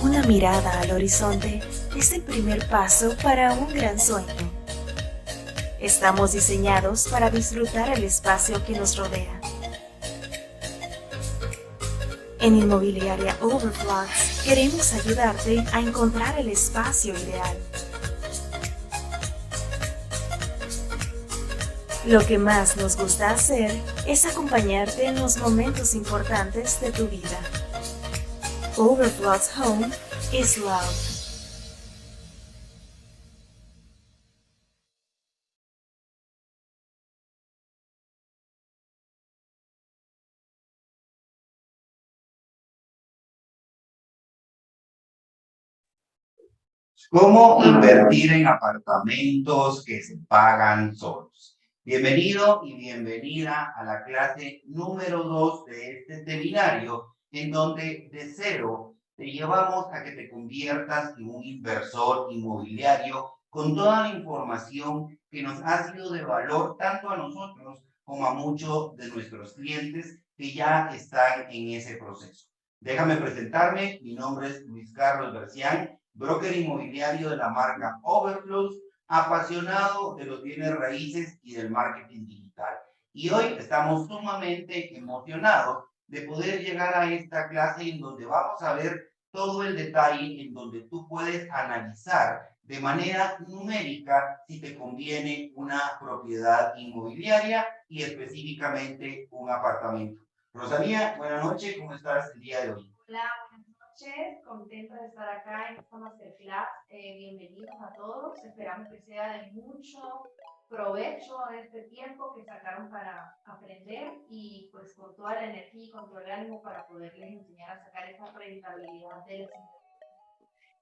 Una mirada al horizonte es el primer paso para un gran sueño. Estamos diseñados para disfrutar el espacio que nos rodea. En Inmobiliaria Overflows queremos ayudarte a encontrar el espacio ideal. Lo que más nos gusta hacer es acompañarte en los momentos importantes de tu vida. Overflows Home is Love. ¿Cómo invertir en apartamentos que se pagan solos? Bienvenido y bienvenida a la clase número 2 de este seminario, en donde de cero te llevamos a que te conviertas en un inversor inmobiliario con toda la información que nos ha sido de valor tanto a nosotros como a muchos de nuestros clientes que ya están en ese proceso. Déjame presentarme, mi nombre es Luis Carlos Bercián, broker inmobiliario de la marca Overflows, apasionado de los bienes raíces y del marketing digital. Y hoy estamos sumamente emocionados de poder llegar a esta clase en donde vamos a ver todo el detalle, en donde tú puedes analizar de manera numérica si te conviene una propiedad inmobiliaria y específicamente un apartamento. Rosalía, buenas noches, ¿cómo estás el día de hoy? Hola, buenas noches, contenta de estar acá en esta masterclass. Bienvenidos a todos, esperamos que sea de mucho provecho este tiempo que sacaron para aprender y pues con toda la energía y con todo el ánimo para poderles enseñar a sacar esa rentabilidad de las inversiones.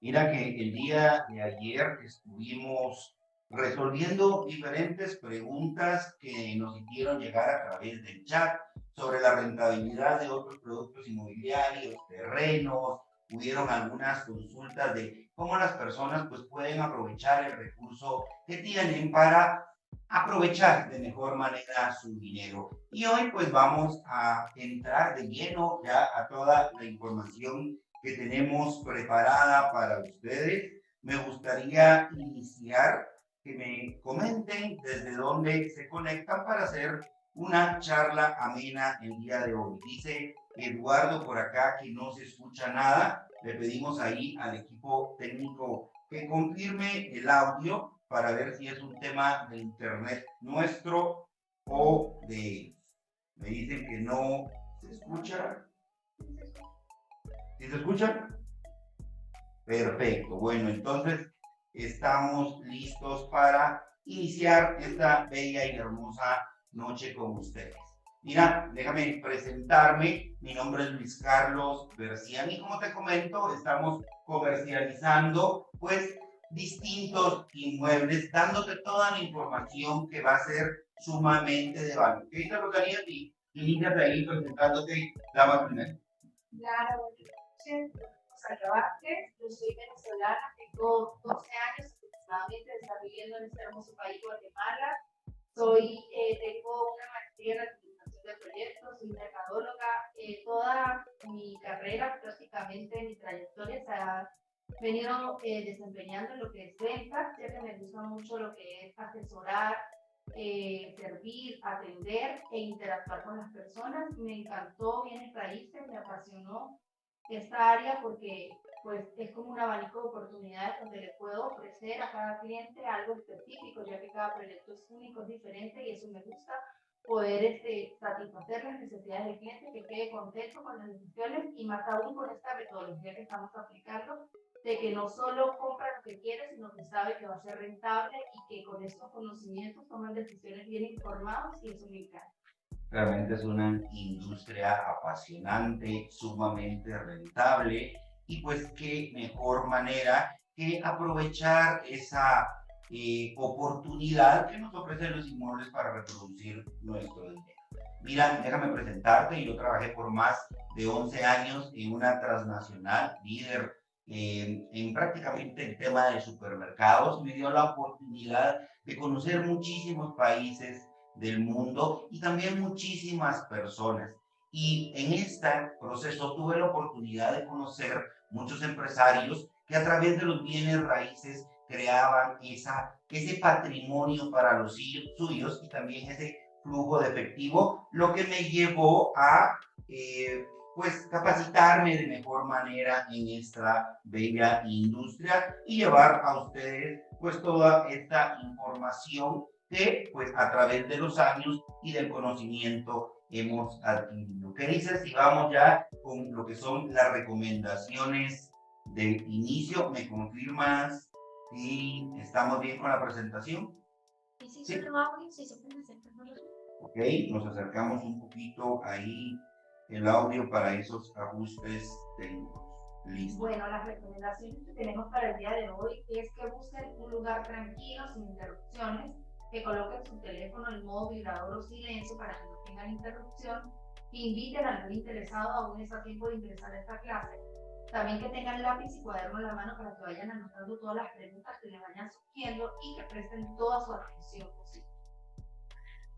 Mira que el día de ayer estuvimos resolviendo diferentes preguntas que nos hicieron llegar a través del chat sobre la rentabilidad de otros productos inmobiliarios, terrenos. Hubieron algunas consultas de cómo las personas pues pueden aprovechar el recurso que tienen para aprovechar de mejor manera su dinero. Y hoy pues vamos a entrar de lleno ya a toda la información que tenemos preparada para ustedes. Me gustaría iniciar que me comenten desde dónde se conectan para hacer una charla amena el día de hoy. Dice Eduardo por acá que no se escucha nada. Le pedimos ahí al equipo técnico que confirme el audio para ver si es un tema de internet nuestro o de ellos. Me dicen que no se escucha. ¿Sí se escucha? Perfecto. Bueno, entonces estamos listos para iniciar esta bella y hermosa noche con ustedes. Mira, déjame presentarme. Mi nombre es Luis Carlos Bercián y como te comento, estamos comercializando pues distintos inmuebles, dándote toda la información que va a ser sumamente de valor. ¿Qué dice Rosalía? Y inicias ahí presentándote la más primera. Claro, buenas noches, Rosa Vázquez, yo soy venezolana, tengo 12 años aproximadamente de estar viviendo en este hermoso país, Guatemala. Tengo una maestría en administración de proyectos, soy mercadóloga. Toda mi carrera, prácticamente mi trayectoria se ha venido desempeñando en lo que es ventas, ya que me gusta mucho lo que es asesorar, servir, atender e interactuar con las personas. Me encantó bienes raíces, me apasionó esta área porque pues es como un abanico de oportunidades donde le puedo ofrecer a cada cliente algo específico, ya que cada proyecto es único, es diferente y eso me gusta poder satisfacer las necesidades del cliente, que quede contento con las decisiones y más aún con esta metodología que estamos aplicando, de que no solo compra lo que quiere, sino que sabe que va a ser rentable y que con estos conocimientos toman decisiones bien informadas y eso me encanta. Realmente es una industria apasionante, sumamente rentable y pues qué mejor manera que aprovechar esa oportunidad que nos ofrecen los inmuebles para reproducir nuestro dinero. Mira, déjame presentarte, yo trabajé por más de 11 años en una transnacional líder en prácticamente el tema de supermercados. Me dio la oportunidad de conocer muchísimos países del mundo y también muchísimas personas. Y en este proceso tuve la oportunidad de conocer muchos empresarios que a través de los bienes raíces creaban ese patrimonio para los suyos y también ese flujo de efectivo, lo que me llevó a pues capacitarme de mejor manera en esta bella industria y llevar a ustedes pues toda esta información que pues a través de los años y del conocimiento hemos adquirido. ¿Qué dices si vamos ya con lo que son las recomendaciones de inicio? ¿Me confirmas si estamos bien con la presentación? Sí, lo hago, sí, se puede hacer. Ok, nos acercamos un poquito ahí el audio para esos ajustes técnicos. Listo. Bueno, las recomendaciones que tenemos para el día de hoy es que busquen un lugar tranquilo, sin interrupciones, que coloquen su teléfono en modo vibrador o silencio para que no tengan interrupción, que inviten a algún interesado, aún está a tiempo de ingresar a esta clase. También que tengan lápiz y cuaderno en la mano para que vayan anotando todas las preguntas que les vayan surgiendo y que presten toda su atención posible.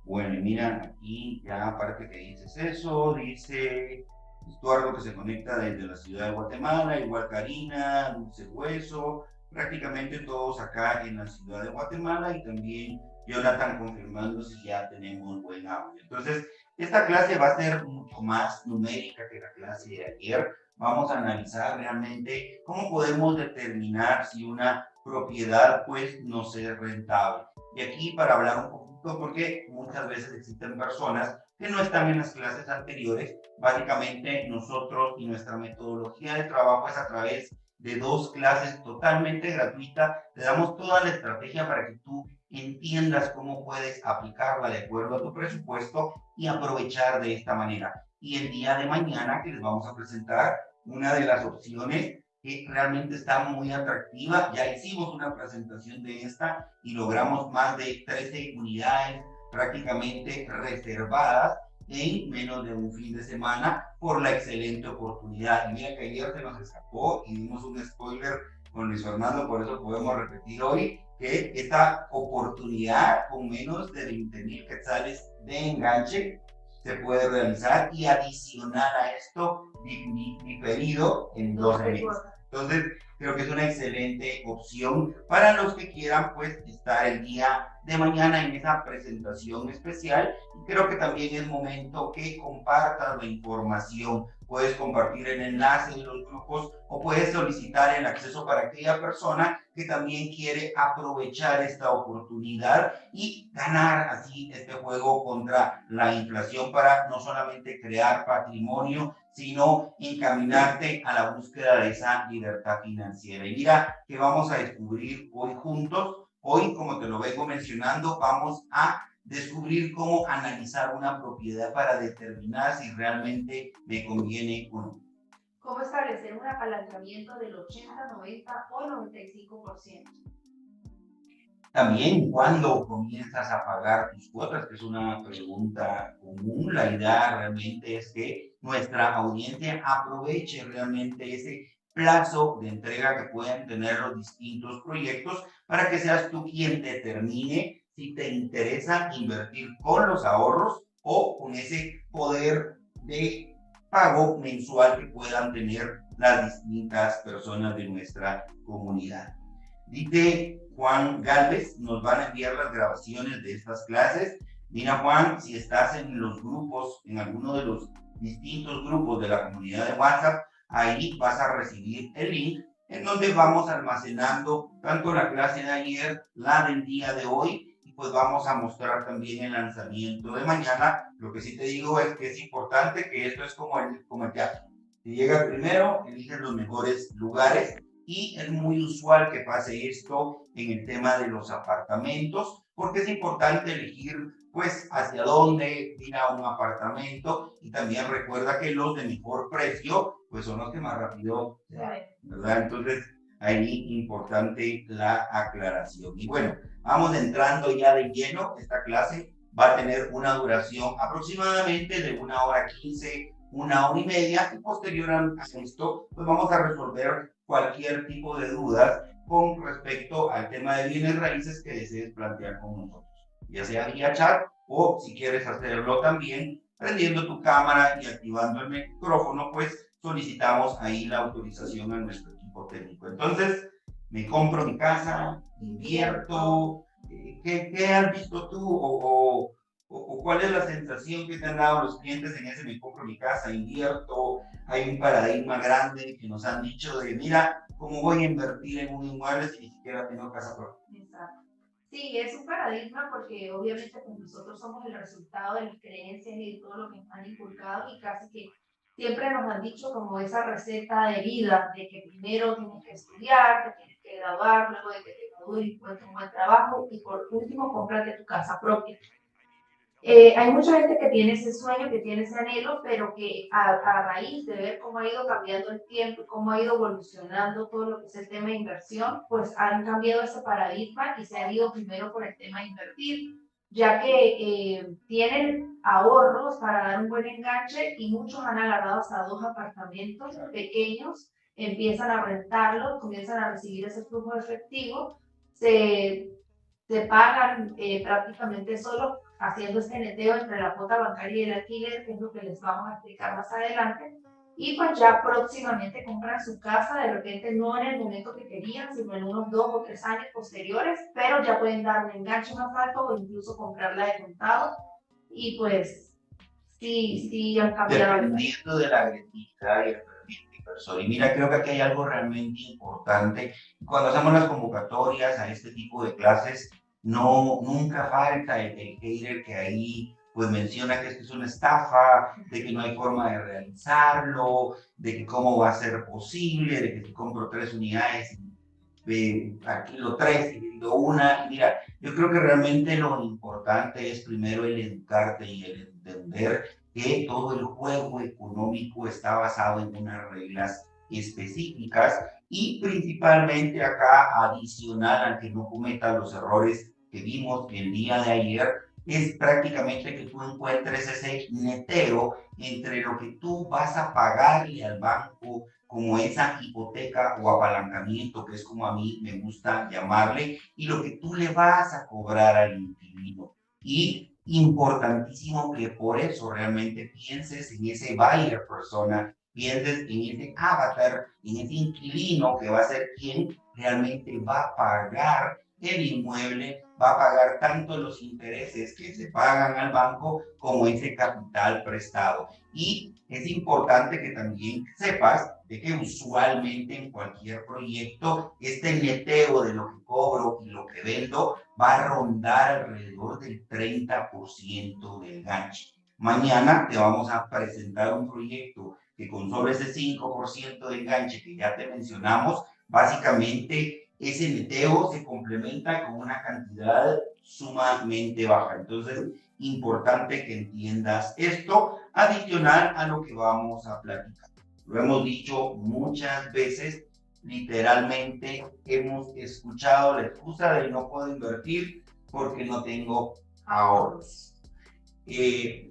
Bueno, y mira, aquí ya aparte que dices eso, dice Estuardo que se conecta desde la ciudad de Guatemala, igual Karina, Dulce Hueso, prácticamente todos acá en la ciudad de Guatemala y también Jonathan confirmando si ya tenemos buen audio. Entonces, esta clase va a ser mucho más numérica que la clase de ayer. Vamos a analizar realmente cómo podemos determinar si una propiedad pues no es rentable. Y aquí para hablar un poquito, porque muchas veces existen personas que no están en las clases anteriores. Básicamente nosotros y nuestra metodología de trabajo es a través de 2 clases totalmente gratuitas. Te damos toda la estrategia para que tú entiendas cómo puedes aplicarla de acuerdo a tu presupuesto y aprovechar de esta manera. Y el día de mañana que les vamos a presentar una de las opciones que realmente está muy atractiva. Ya hicimos una presentación de esta y logramos más de 13 unidades prácticamente reservadas en menos de un fin de semana por la excelente oportunidad. Y mira que ayer se nos escapó y dimos un spoiler con Luis Fernando, por eso podemos repetir hoy que esta oportunidad con menos de 20,000 quetzales de enganche se puede realizar y adicionar a esto diferido en 12 meses. Entonces, creo que es una excelente opción para los que quieran pues estar el día de mañana en esa presentación especial. Y creo que también es momento que compartas la información. Puedes compartir el enlace de los grupos o puedes solicitar el acceso para aquella persona que también quiere aprovechar esta oportunidad y ganar así este juego contra la inflación para no solamente crear patrimonio, sino encaminarte a la búsqueda de esa libertad financiera. Y mira que vamos a descubrir hoy juntos. Hoy, como te lo vengo mencionando, vamos a descubrir cómo analizar una propiedad para determinar si realmente me conviene o no. Cómo establecer un apalancamiento del 80, 90 o 95%. También, ¿cuándo comienzas a pagar tus cuotas? Que es una pregunta común. La idea realmente es que nuestra audiencia aproveche realmente ese plazo de entrega que pueden tener los distintos proyectos para que seas tú quien determine si te interesa invertir con los ahorros o con ese poder de pago mensual que puedan tener las distintas personas de nuestra comunidad. Dice Juan Galvez, nos van a enviar las grabaciones de estas clases. Mira, Juan, si estás en los grupos, en alguno de los distintos grupos de la comunidad de WhatsApp, ahí vas a recibir el link en donde vamos almacenando tanto la clase de ayer, la del día de hoy, y pues vamos a mostrar también el lanzamiento de mañana. Lo que sí te digo es que es importante que esto es como el teatro. Si llegas primero, eliges los mejores lugares. Y es muy usual que pase esto en el tema de los apartamentos, porque es importante elegir pues hacia dónde ir a un apartamento y también recuerda que los de mejor precio pues son los que más rápido se van, ¿verdad? Entonces ahí importante la aclaración. Y bueno, vamos entrando ya de lleno. Esta clase va a tener una duración aproximadamente de 1 hora 15, 1 hora y media, y posterior a esto pues vamos a resolver cualquier tipo de dudas con respecto al tema de bienes raíces que desees plantear con nosotros, ya sea vía chat o si quieres hacerlo también prendiendo tu cámara y activando el micrófono, pues solicitamos ahí la autorización a nuestro equipo técnico. Entonces, me compro mi casa, invierto. ¿Qué has visto tú o cuál es la sensación que te han dado los clientes en ese me compro mi casa, invierto? Hay un paradigma grande que nos han dicho de, mira, ¿cómo voy a invertir en un inmueble si ni siquiera tengo casa propia? Exacto. Sí, es un paradigma porque obviamente pues, nosotros somos el resultado de las creencias y de todo lo que nos han inculcado y casi que siempre nos han dicho como esa receta de vida, de que primero tienes que estudiar, te tienes que graduar, luego de que te gradúes encuentres un buen trabajo y por último cómprate tu casa propia. Hay mucha gente que tiene ese sueño, que tiene ese anhelo, pero que a raíz de ver cómo ha ido cambiando el tiempo, cómo ha ido evolucionando todo lo que es el tema de inversión, pues han cambiado ese paradigma y se han ido primero por el tema de invertir, ya que tienen ahorros para dar un buen enganche y muchos han agarrado hasta 2 apartamentos pequeños, empiezan a rentarlos, comienzan a recibir ese flujo efectivo, se se pagan prácticamente solo haciendo este neteo entre la cuota bancaria y el alquiler, que es lo que les vamos a explicar más adelante. Y pues ya próximamente compran su casa, de repente no en el momento que querían, sino en unos 2 o 3 años posteriores, pero ya pueden dar un enganche más alto o incluso comprarla de contado. Y pues sí han cambiado. Dependiendo de la agresividad y el perfil de persona. Y mira, creo que aquí hay algo realmente importante. Cuando hacemos las convocatorias a este tipo de clases, nunca falta el hater que ahí pues menciona que esto es una estafa, de que no hay forma de realizarlo, de que cómo va a ser posible, de que si compro 3 unidades, aquí lo 3 y lo 1. Mira, yo creo que realmente lo importante es primero el educarte y el entender que todo el juego económico está basado en unas reglas específicas y principalmente acá, adicional a que no cometan los errores que vimos el día de ayer, es prácticamente que tú encuentres ese neteo entre lo que tú vas a pagarle al banco como esa hipoteca o apalancamiento, que es como a mí me gusta llamarle, y lo que tú le vas a cobrar al inquilino. Y importantísimo que por eso realmente pienses en ese buyer persona, pienses en ese avatar, en ese inquilino que va a ser quien realmente va a pagar el inmueble, va a pagar tanto los intereses que se pagan al banco como ese capital prestado. Y es importante que también sepas de que usualmente en cualquier proyecto este neteo de lo que cobro y lo que vendo va a rondar alrededor del 30% del ganche. Mañana te vamos a presentar un proyecto que con solo ese 5% de enganche que ya te mencionamos, básicamente ese neteo se complementa con una cantidad sumamente baja. Entonces, importante que entiendas esto, adicional a lo que vamos a platicar. Lo hemos dicho muchas veces, literalmente hemos escuchado la excusa de no puedo invertir porque no tengo ahorros.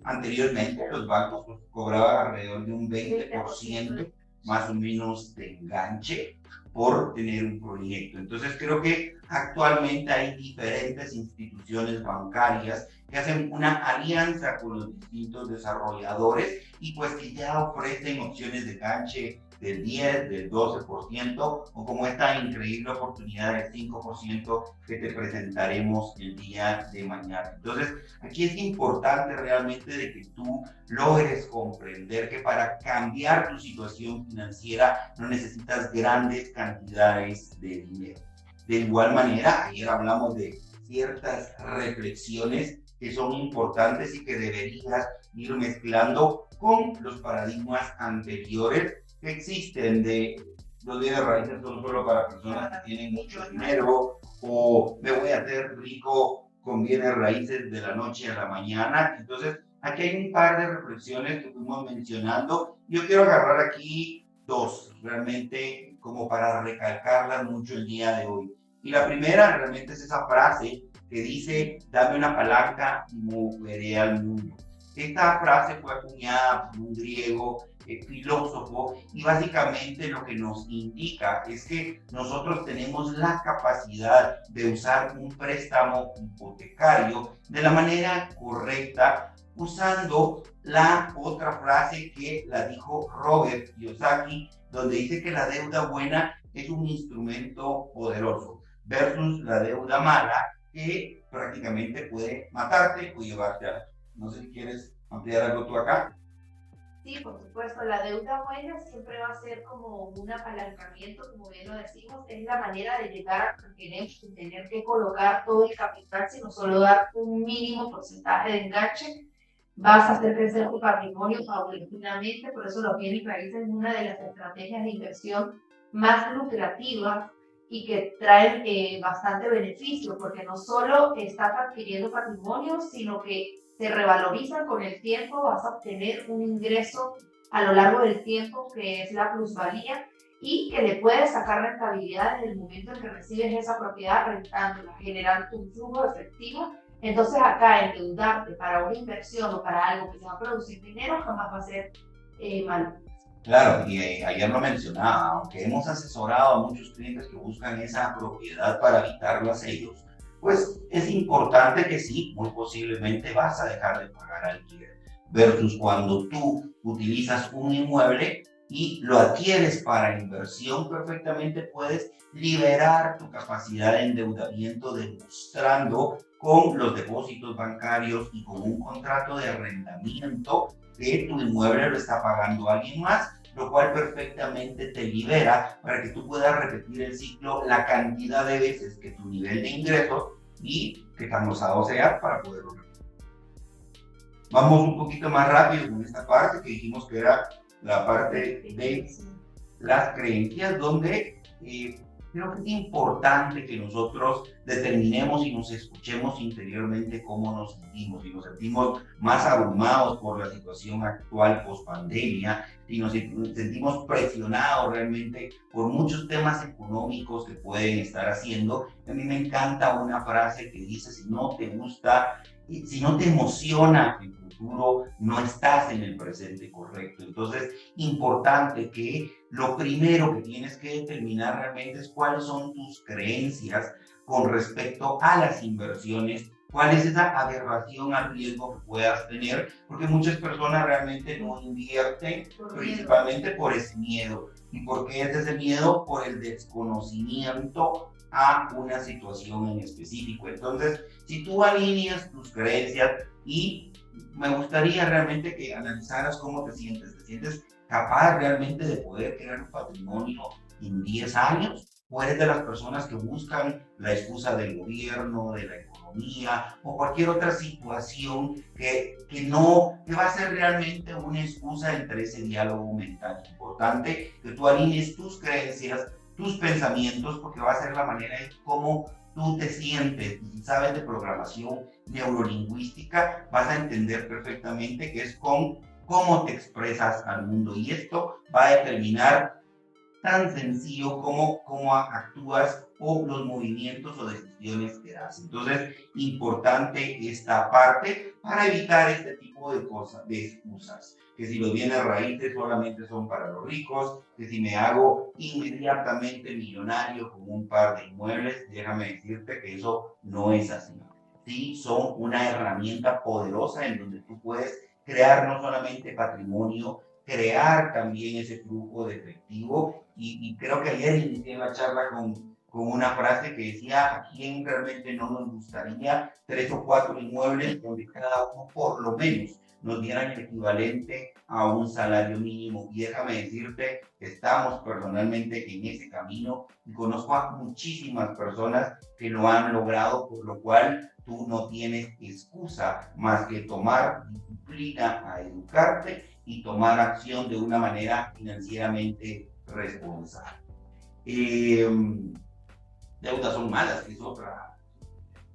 Anteriormente los bancos cobraban alrededor de un 20% más o menos de enganche por tener un proyecto. Entonces creo que actualmente hay diferentes instituciones bancarias que hacen una alianza con los distintos desarrolladores y pues que ya ofrecen opciones de enganche del 10, del 12% o como esta increíble oportunidad del 5% que te presentaremos el día de mañana. Entonces, aquí es importante realmente de que tú logres comprender que para cambiar tu situación financiera no necesitas grandes cantidades de dinero. De igual manera, ayer hablamos de ciertas reflexiones que son importantes y que deberías ir mezclando con los paradigmas anteriores que existen de los bienes raíces son solo para personas que tienen mucho dinero o me voy a hacer rico con bienes raíces de la noche a la mañana. Entonces, aquí hay un par de reflexiones que fuimos mencionando. Yo quiero agarrar aquí 2, realmente como para recalcarlas mucho el día de hoy. Y la primera realmente es esa frase que dice, dame una palanca y moveré al mundo. Esta frase fue acuñada por un griego filósofo y básicamente lo que nos indica es que nosotros tenemos la capacidad de usar un préstamo hipotecario de la manera correcta usando la otra frase que la dijo Robert Kiyosaki, donde dice que la deuda buena es un instrumento poderoso versus la deuda mala que prácticamente puede matarte o llevarte a... No sé si quieres ampliar algo tú acá. Sí, por supuesto, la deuda buena siempre va a ser como un apalancamiento, como bien lo decimos, es la manera de llegar a lo que queremos sin tener que colocar todo el capital, sino solo dar un mínimo porcentaje de enganche. Vas a hacer crecer tu patrimonio paulatinamente, por eso los bienes raíces es una de las estrategias de inversión más lucrativas y que traen bastante beneficio, porque no solo estás adquiriendo patrimonio, sino que se revalorizan con el tiempo, vas a obtener un ingreso a lo largo del tiempo que es la plusvalía y que le puedes sacar rentabilidad desde el momento en que recibes esa propiedad rentándola, generando un flujo efectivo. Entonces acá endeudarte para una inversión o para algo que te va a producir dinero jamás va a ser malo. Claro, y ayer lo mencionaba, aunque hemos asesorado a muchos clientes que buscan esa propiedad para evitarlas ellos, pues es importante que sí, muy posiblemente vas a dejar de pagar alquiler, versus cuando tú utilizas un inmueble y lo adquieres para inversión, perfectamente puedes liberar tu capacidad de endeudamiento demostrando con los depósitos bancarios y con un contrato de arrendamiento que tu inmueble lo está pagando alguien más, lo cual perfectamente te libera para que tú puedas repetir el ciclo la cantidad de veces que tu nivel de ingresos y que tan osado sea para poderlo repetir. Vamos un poquito más rápido con esta parte que dijimos que era la parte de las creencias, donde creo que es importante que nosotros determinemos y nos escuchemos interiormente cómo nos sentimos. Si nos sentimos más abrumados por la situación actual post-pandemia, si nos sentimos presionados realmente por muchos temas económicos que pueden estar haciendo. A mí me encanta una frase que dice, si no te gusta, si no te emociona el futuro, no estás en el presente correcto. Entonces, importante que lo primero que tienes que determinar realmente es cuáles son tus creencias con respecto a las inversiones, cuál es esa aberración al riesgo que puedas tener, porque muchas personas realmente no invierten principalmente por ese miedo. ¿Y por qué es ese miedo? Por el desconocimiento a una situación en específico. Entonces, si tú alineas tus creencias, y me gustaría realmente que analizaras cómo te sientes. ¿Te sientes capaz realmente de poder crear un patrimonio en 10 años? ¿O eres de las personas que buscan la excusa del gobierno, de la economía o cualquier otra situación que va a ser realmente una excusa entre ese diálogo mental? Es importante que tú alinees tus creencias, tus pensamientos, porque va a ser la manera en cómo tú te sientes. Y si sabes de programación neurolingüística, vas a entender perfectamente que es con cómo te expresas al mundo, y esto va a determinar tan sencillo como cómo actúas o los movimientos o decisiones que das. Entonces, importante esta parte para evitar este tipo de cosas, de excusas. Que si los bienes raíces solamente son para los ricos, que si me hago inmediatamente millonario con un par de inmuebles, déjame decirte que eso no es así. Sí, son una herramienta poderosa en donde tú puedes crear no solamente patrimonio, crear también ese flujo de efectivo. Y creo que ayer inicié la charla con una frase que decía, ¿a quién realmente no nos gustaría 3 o 4 inmuebles donde cada uno por lo menos nos dieran el equivalente a un salario mínimo? Y déjame decirte que estamos personalmente en ese camino y conozco a muchísimas personas que lo han logrado, por lo cual tú no tienes excusa más que tomar disciplina a educarte y tomar acción de una manera financieramente responsable. Deudas son malas, que es otra.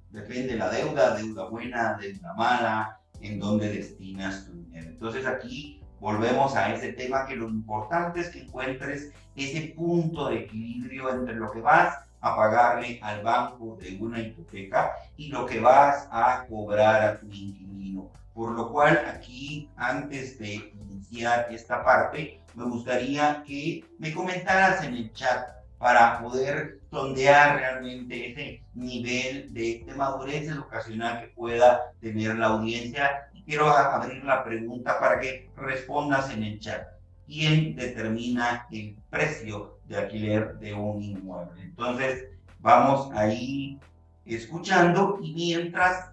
Depende de la deuda buena, deuda mala, en dónde destinas tu dinero. Entonces aquí volvemos a ese tema, que lo importante es que encuentres ese punto de equilibrio entre lo que vas a pagarle al banco de una hipoteca y lo que vas a cobrar a tu inquilino. Por lo cual aquí, antes de iniciar esta parte, me gustaría que me comentaras en el chat para poder sondear realmente ese nivel de madurez educacional que pueda tener la audiencia y quiero abrir la pregunta para que respondas en el chat. ¿Quién determina el precio de alquiler de un inmueble? Entonces, vamos ahí escuchando y mientras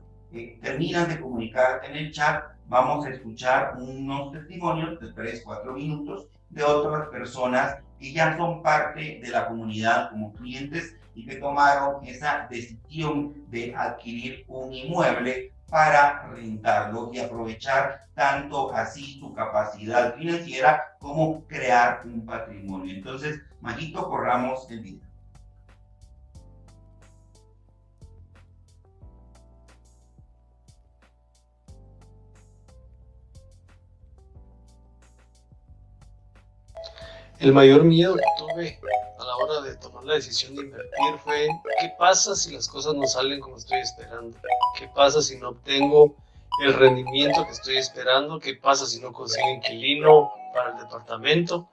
terminan de comunicar en el chat, vamos a escuchar unos testimonios de 3-4 minutos de otras personas que ya son parte de la comunidad como clientes y que tomaron esa decisión de adquirir un inmueble para rentarlo y aprovechar tanto así su capacidad financiera como crear un patrimonio. Entonces, Majito, corramos el video. El mayor miedo que tuve a la hora de tomar la decisión de invertir fue ¿qué pasa si las cosas no salen como estoy esperando? ¿Qué pasa si no obtengo el rendimiento que estoy esperando? ¿Qué pasa si no consigo inquilino para el departamento?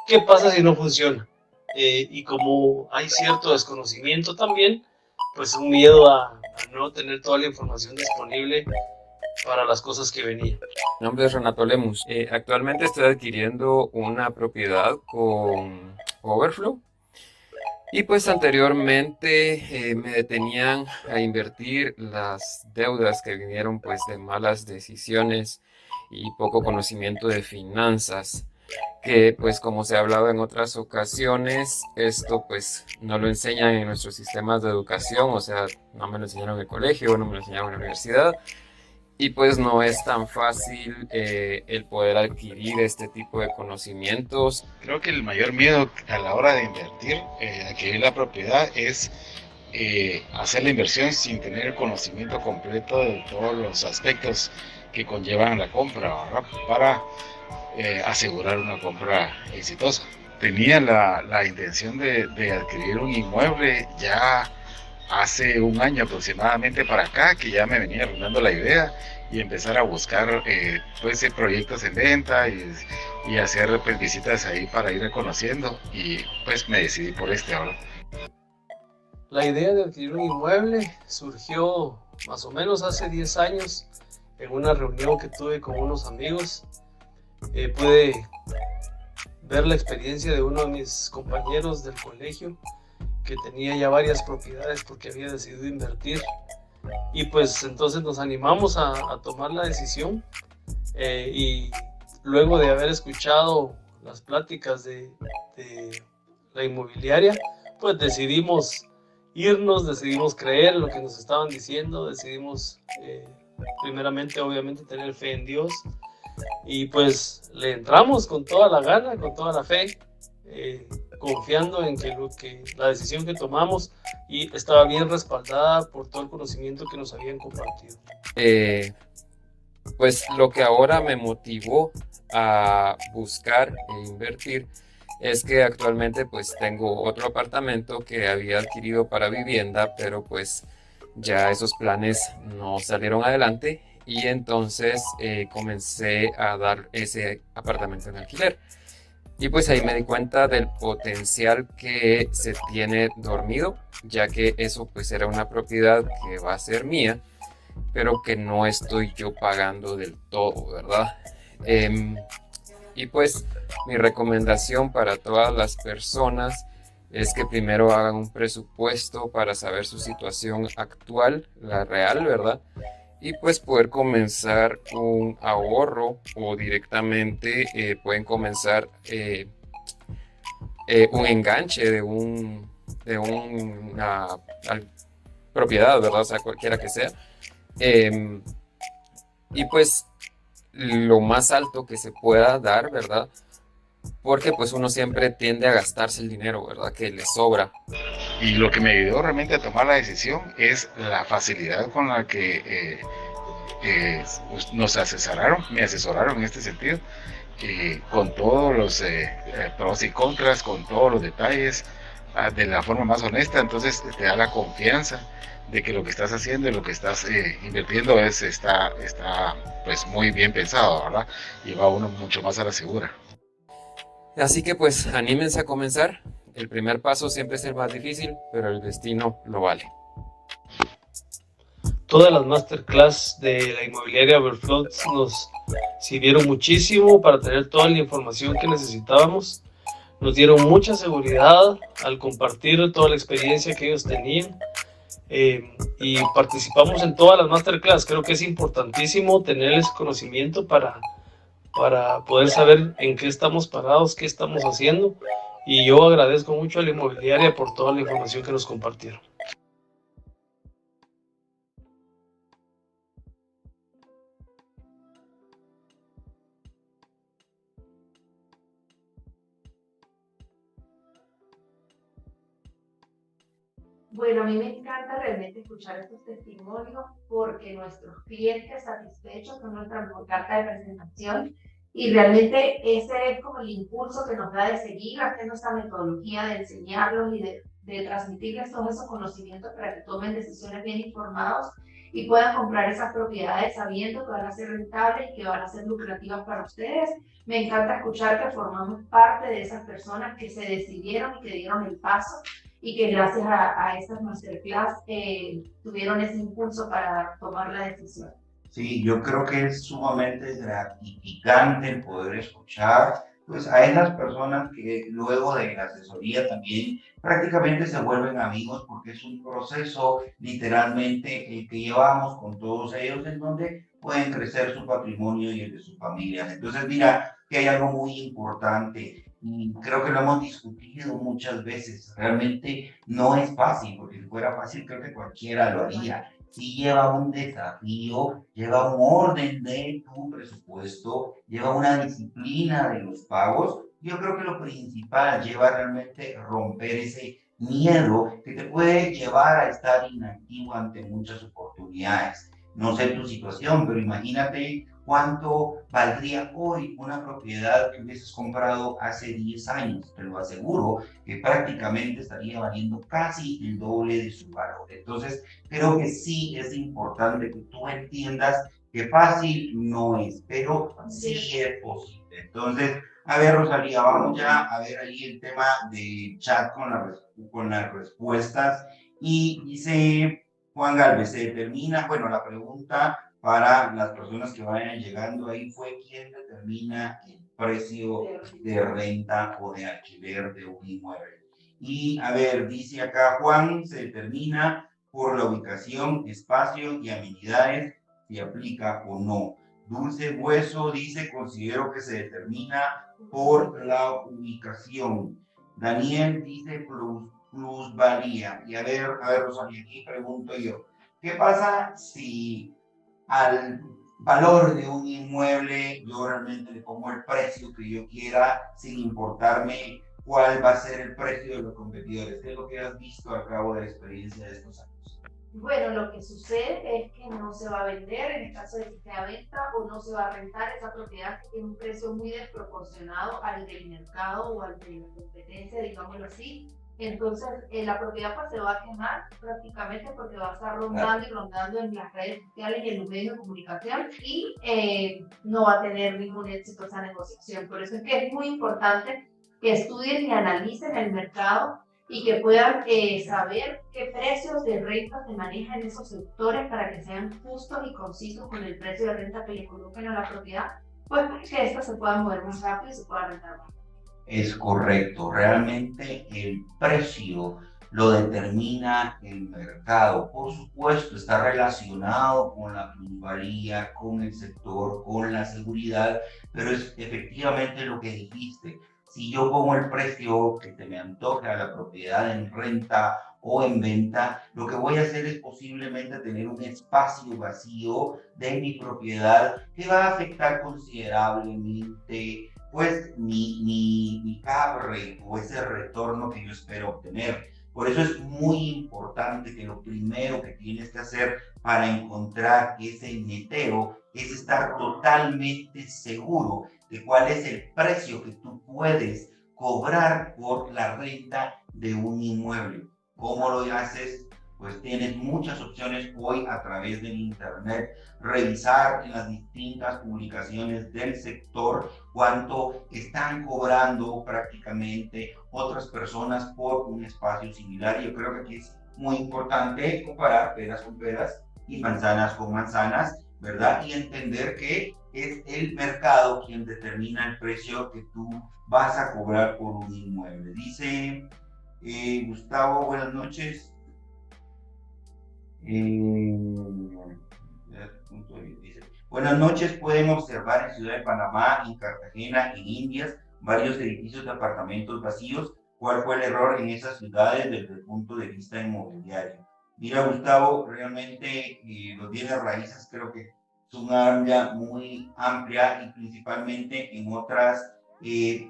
¿Qué pasa si no funciona? Y como hay cierto desconocimiento también, pues un miedo a no tener toda la información disponible para las cosas que venían. Mi nombre es Renato Lemus. Actualmente estoy adquiriendo una propiedad con Overflow y pues anteriormente me detenían a invertir las deudas que vinieron pues de malas decisiones y poco conocimiento de finanzas, que pues como se ha hablado en otras ocasiones, esto pues no lo enseñan en nuestros sistemas de educación, o sea, no me lo enseñaron en el colegio, no me lo enseñaron en la universidad. Y pues no es tan fácil el poder adquirir este tipo de conocimientos. Creo que el mayor miedo a la hora de invertir, adquirir la propiedad, es hacer la inversión sin tener el conocimiento completo de todos los aspectos que conllevan la compra, ¿verdad? Para asegurar una compra exitosa. Tenía la intención de adquirir un inmueble ya hace un año aproximadamente para acá, que ya me venía rondando la idea y empezar a buscar pues proyectos en venta y hacer pues, visitas ahí para ir conociendo, y pues me decidí por este ahora. La idea de adquirir un inmueble surgió más o menos hace 10 años en una reunión que tuve con unos amigos. Pude ver la experiencia de uno de mis compañeros del colegio que tenía ya varias propiedades porque había decidido invertir, y pues entonces nos animamos a tomar la decisión, y luego de haber escuchado las pláticas de la inmobiliaria, pues decidimos irnos, decidimos creer lo que nos estaban diciendo, decidimos primeramente obviamente tener fe en Dios, y pues le entramos con toda la gana, con toda la fe, confiando en que la decisión que tomamos y estaba bien respaldada por todo el conocimiento que nos habían compartido. Pues lo que ahora me motivó a buscar e invertir es que actualmente pues tengo otro apartamento que había adquirido para vivienda, pero pues ya esos planes no salieron adelante y entonces comencé a dar ese apartamento en alquiler. Y pues ahí me di cuenta del potencial que se tiene dormido, ya que eso pues era una propiedad que va a ser mía, pero que no estoy yo pagando del todo, ¿verdad? Y pues mi recomendación para todas las personas es que primero hagan un presupuesto para saber su situación actual, la real, ¿verdad? Y pues poder comenzar un ahorro o directamente pueden comenzar un enganche de una propiedad, ¿verdad? O sea, cualquiera que sea. Y pues lo más alto que se pueda dar, ¿verdad? Porque pues uno siempre tiende a gastarse el dinero, ¿verdad? Que le sobra. Y lo que me ayudó realmente a tomar la decisión es la facilidad con la que me asesoraron en este sentido, con todos los pros y contras, con todos los detalles, de la forma más honesta. Entonces te da la confianza de que lo que estás haciendo y lo que estás invirtiendo está pues muy bien pensado, ¿verdad? Y va uno mucho más a la segura. Así que pues anímense a comenzar. El primer paso siempre es el más difícil, pero el destino lo vale. Todas las masterclass de la inmobiliaria Overflow nos sirvieron muchísimo para tener toda la información que necesitábamos. Nos dieron mucha seguridad al compartir toda la experiencia que ellos tenían. Y participamos en todas las masterclass. Creo que es importantísimo tener ese conocimiento para poder saber en qué estamos parados, qué estamos haciendo. Y yo agradezco mucho a la inmobiliaria por toda la información que nos compartieron. Bueno, a mí me encanta realmente escuchar estos testimonios porque nuestros clientes satisfechos son nuestra mejor carta de presentación y realmente ese es como el impulso que nos da de seguir haciendo esta metodología de enseñarlos y de transmitirles todos esos conocimientos para que tomen decisiones bien informados y puedan comprar esas propiedades sabiendo que van a ser rentables y que van a ser lucrativas para ustedes. Me encanta escuchar que formamos parte de esas personas que se decidieron y que dieron el paso y que gracias a estas masterclass tuvieron ese impulso para tomar la decisión. Sí, yo creo que es sumamente gratificante el poder escuchar pues, a esas personas que luego de la asesoría también prácticamente se vuelven amigos porque es un proceso literalmente que llevamos con todos ellos en donde pueden crecer su patrimonio y el de sus familias. Entonces, mira que hay algo muy importante. Y creo que lo hemos discutido muchas veces. Realmente no es fácil, porque si fuera fácil creo que cualquiera lo haría. Sí lleva un desafío, lleva un orden de tu presupuesto, lleva una disciplina de los pagos. Yo creo que lo principal lleva realmente romper ese miedo que te puede llevar a estar inactivo ante muchas oportunidades. No sé tu situación, pero imagínate cuánto valdría hoy una propiedad que hubieses comprado hace 10 años. Te lo aseguro que prácticamente estaría valiendo casi el doble de su valor. Entonces, creo que sí es importante que tú entiendas que fácil no es, pero sí es posible. Entonces, a ver, Rosalía, vamos ya a ver ahí el tema de chat con las respuestas. Y dice Juan Galvez, se determina, bueno, la pregunta para las personas que vayan llegando ahí fue quién determina el precio de renta o de alquiler de un inmueble. Y a ver, dice acá Juan, se determina por la ubicación, espacio y amenidades, si aplica o no. Dulce Hueso dice, considero que se determina por la ubicación. Daniel dice plusvalía. Y a ver, Rosalía, aquí pregunto yo, ¿qué pasa si al valor de un inmueble yo realmente le pongo el precio que yo quiera sin importarme cuál va a ser el precio de los competidores? ¿Qué es lo que has visto al cabo de la experiencia de estos años? Bueno, lo que sucede es que no se va a vender en el caso de que sea venta o no se va a rentar esa propiedad que tiene un precio muy desproporcionado al del mercado o al de la competencia, digámoslo así. Entonces, la propiedad pues se va a quemar prácticamente porque va a estar rondando y rondando en las redes sociales y en los medios de comunicación y no va a tener ningún éxito esa negociación. Por eso es que es muy importante que estudien y analicen el mercado y que puedan saber qué precios de renta se manejan en esos sectores para que sean justos y concisos con el precio de renta que le coloquen a la propiedad, pues para que ésta se pueda mover más rápido y se pueda rentar más. Es correcto, realmente el precio lo determina el mercado. Por supuesto, está relacionado con la plusvalía, con el sector, con la seguridad, pero es efectivamente lo que dijiste. Si yo pongo el precio que se me antoja a la propiedad en renta o en venta, lo que voy a hacer es posiblemente tener un espacio vacío de mi propiedad que va a afectar considerablemente pues mi cap rate o ese retorno que yo espero obtener. Por eso es muy importante que lo primero que tienes que hacer para encontrar ese neteo es estar totalmente seguro de cuál es el precio que tú puedes cobrar por la renta de un inmueble. ¿Cómo lo haces? Pues tienes muchas opciones hoy a través del internet, revisar en las distintas publicaciones del sector cuánto están cobrando prácticamente otras personas por un espacio similar. Yo creo que aquí es muy importante comparar peras con peras y manzanas con manzanas, ¿verdad? Y entender que es el mercado quien determina el precio que tú vas a cobrar por un inmueble. Dice Gustavo, buenas noches. Dice, buenas noches, pueden observar en Ciudad de Panamá, en Cartagena, en Indias, varios edificios de apartamentos vacíos. ¿Cuál fue el error en esas ciudades desde el punto de vista inmobiliario? Mira, Gustavo, realmente los bienes raíces creo que es un área muy amplia y principalmente en otras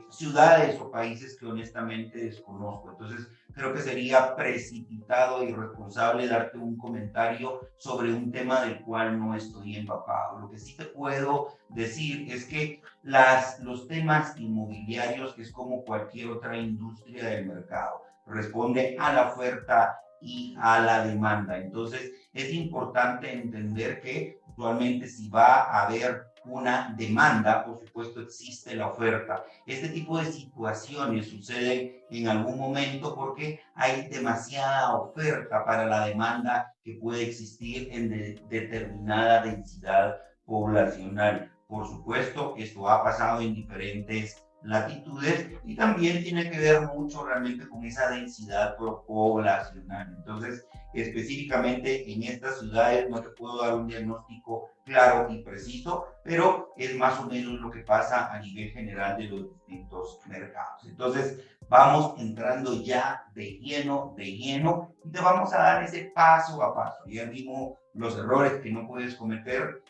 ciudades o países que honestamente desconozco. Entonces, creo que sería precipitado y irresponsable darte un comentario sobre un tema del cual no estoy empapado. Lo que sí te puedo decir es que los temas inmobiliarios, que es como cualquier otra industria del mercado, responde a la oferta y a la demanda. Entonces, es importante entender que actualmente si va a haber una demanda, por supuesto existe la oferta. Este tipo de situaciones suceden en algún momento porque hay demasiada oferta para la demanda que puede existir en determinada densidad poblacional. Por supuesto, esto ha pasado en diferentes latitudes y también tiene que ver mucho realmente con esa densidad poblacional. Entonces, específicamente en estas ciudades no te puedo dar un diagnóstico claro y preciso, pero es más o menos lo que pasa a nivel general de los distintos mercados. Entonces, vamos entrando ya de lleno, y te vamos a dar ese paso a paso. Ya vimos los errores que no puedes cometer,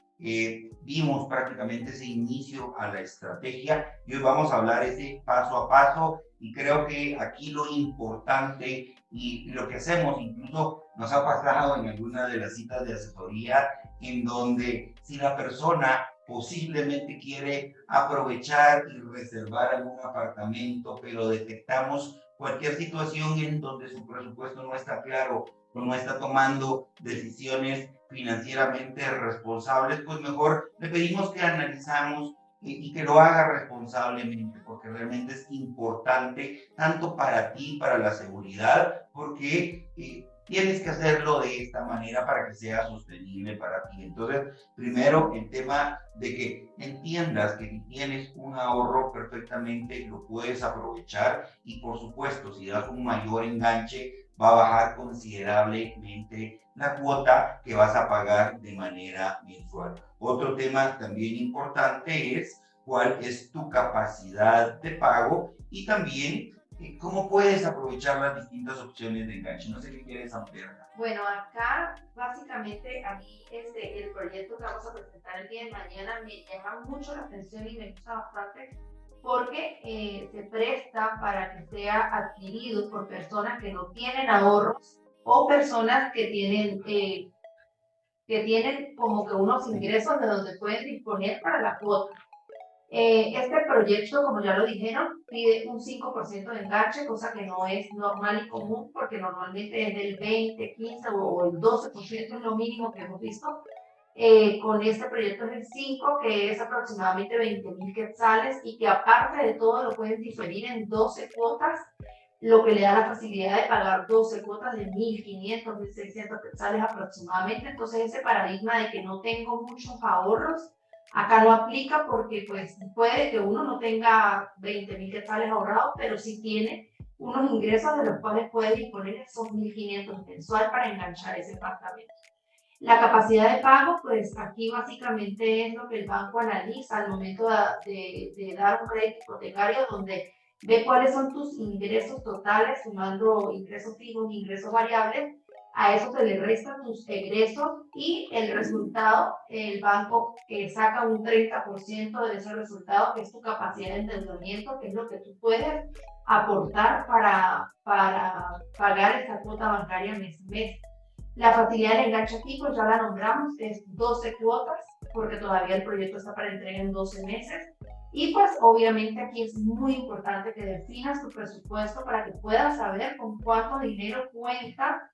vimos prácticamente ese inicio a la estrategia y hoy vamos a hablar ese paso a paso y creo que aquí lo importante y lo que hacemos, incluso nos ha pasado en alguna de las citas de asesoría, en donde si la persona posiblemente quiere aprovechar y reservar algún apartamento, pero detectamos cualquier situación en donde su presupuesto no está claro o no está tomando decisiones financieramente responsables, pues mejor le pedimos que analizamos y que lo haga responsablemente, porque realmente es importante tanto para ti, para la seguridad, porque tienes que hacerlo de esta manera para que sea sostenible para ti. Entonces, primero, el tema de que entiendas que si tienes un ahorro perfectamente lo puedes aprovechar y por supuesto, si das un mayor enganche, va a bajar considerablemente la cuota que vas a pagar de manera mensual. Otro tema también importante es cuál es tu capacidad de pago y también cómo puedes aprovechar las distintas opciones de enganche. No sé qué quieres ampliar. Bueno, acá básicamente a mí el proyecto que vamos a presentar el día de mañana me llama mucho la atención y me gusta bastante porque se presta para que sea adquirido por personas que no tienen ahorros o personas que tienen como que unos ingresos de donde pueden disponer para la cuota. Este proyecto, como ya lo dijeron, pide un 5% de enganche, cosa que no es normal y común, porque normalmente es del 20, 15 o el 12% es lo mínimo que hemos visto. Con este proyecto es el 5, que es aproximadamente 20,000 quetzales y que aparte de todo lo pueden diferir en 12 cuotas, lo que le da la facilidad de pagar 12 cuotas de 1,500, 1,600 quetzales aproximadamente. Entonces ese paradigma de que no tengo muchos ahorros, acá no aplica porque pues puede que uno no tenga 20,000 quetzales ahorrados, pero sí tiene unos ingresos de los cuales puede disponer esos 1,500 mensual para enganchar ese apartamento. La capacidad de pago, pues aquí básicamente es lo que el banco analiza al momento de dar un crédito hipotecario, donde ve cuáles son tus ingresos totales, sumando ingresos fijos y ingresos variables. A eso se le restan tus egresos y el resultado, el banco saca un 30% de ese resultado, que es tu capacidad de endeudamiento, que es lo que tú puedes aportar para pagar esa cuota bancaria mes a mes. La facilidad del enganche aquí, pues ya la nombramos, es 12 cuotas, porque todavía el proyecto está para entrega en 12 meses. Y pues obviamente aquí es muy importante que definas tu presupuesto para que puedas saber con cuánto dinero cuenta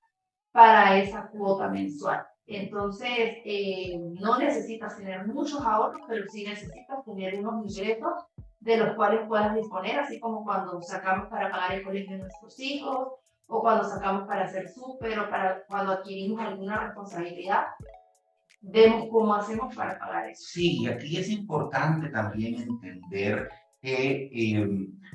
para esa cuota mensual. Entonces, no necesitas tener muchos ahorros, pero sí necesitas tener unos ingresos de los cuales puedas disponer, así como cuando sacamos para pagar el colegio de nuestros hijos, o cuando sacamos para hacer súper, o para cuando adquirimos alguna responsabilidad. vemos cómo hacemos para pagar eso. Sí, aquí es importante también entender que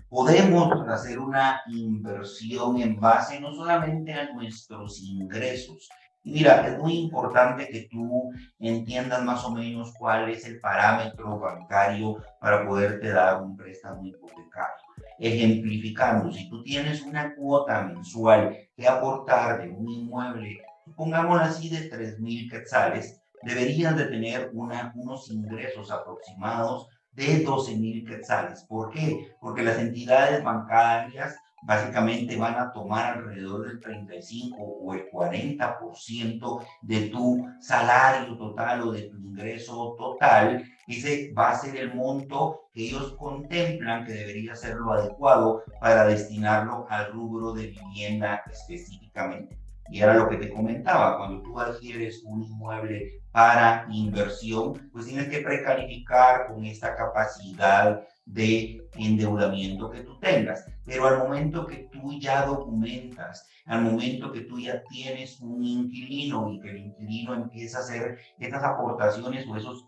podemos hacer una inversión en base no solamente a nuestros ingresos. Y mira, es muy importante que tú entiendas más o menos cuál es el parámetro bancario para poderte dar un préstamo hipotecario. Ejemplificando, si tú tienes una cuota mensual que aportar de un inmueble, pongámoslo así, de 3,000 quetzales, deberían de tener unos ingresos aproximados de 12,000 quetzales. ¿Por qué? Porque las entidades bancarias básicamente van a tomar alrededor del 35 o el 40% de tu salario total o de tu ingreso total. Ese va a ser el monto que ellos contemplan que debería ser lo adecuado para destinarlo al rubro de vivienda específicamente. Y era lo que te comentaba, cuando tú adquieres un inmueble para inversión, pues tienes que precalificar con esta capacidad de endeudamiento que tú tengas. Pero al momento que tú ya documentas, al momento que tú ya tienes un inquilino y que el inquilino empieza a hacer estas aportaciones o esos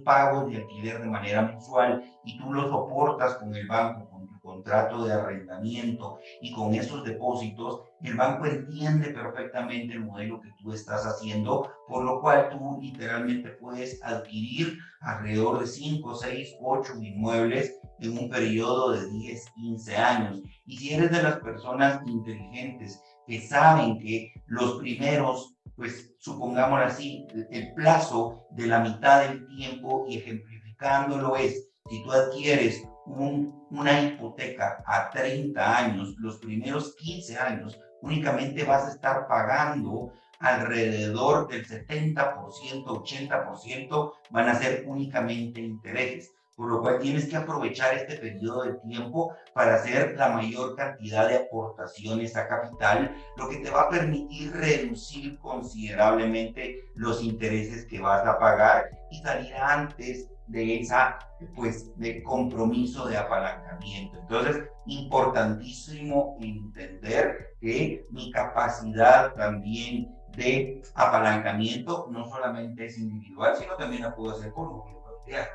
pagos de alquiler de manera mensual y tú los soportas con el banco, con tu contrato de arrendamiento y con esos depósitos, el banco entiende perfectamente el modelo que tú estás haciendo, por lo cual tú literalmente puedes adquirir alrededor de 5, 6, 8 inmuebles en un periodo de 10, 15 años. Y si eres de las personas inteligentes que saben que los primeros, pues supongámoslo así, el plazo de la mitad del tiempo, y ejemplificándolo es, si tú adquieres una hipoteca a 30 años, los primeros 15 años únicamente vas a estar pagando alrededor del 70%, 80% van a ser únicamente intereses, por lo cual tienes que aprovechar este periodo de tiempo para hacer la mayor cantidad de aportaciones a capital, lo que te va a permitir reducir considerablemente los intereses que vas a pagar y salir antes de esa, pues, de compromiso de apalancamiento. Entonces, importantísimo entender que mi capacidad también de apalancamiento no solamente es individual, sino también la puedo hacer con núcleo familiar.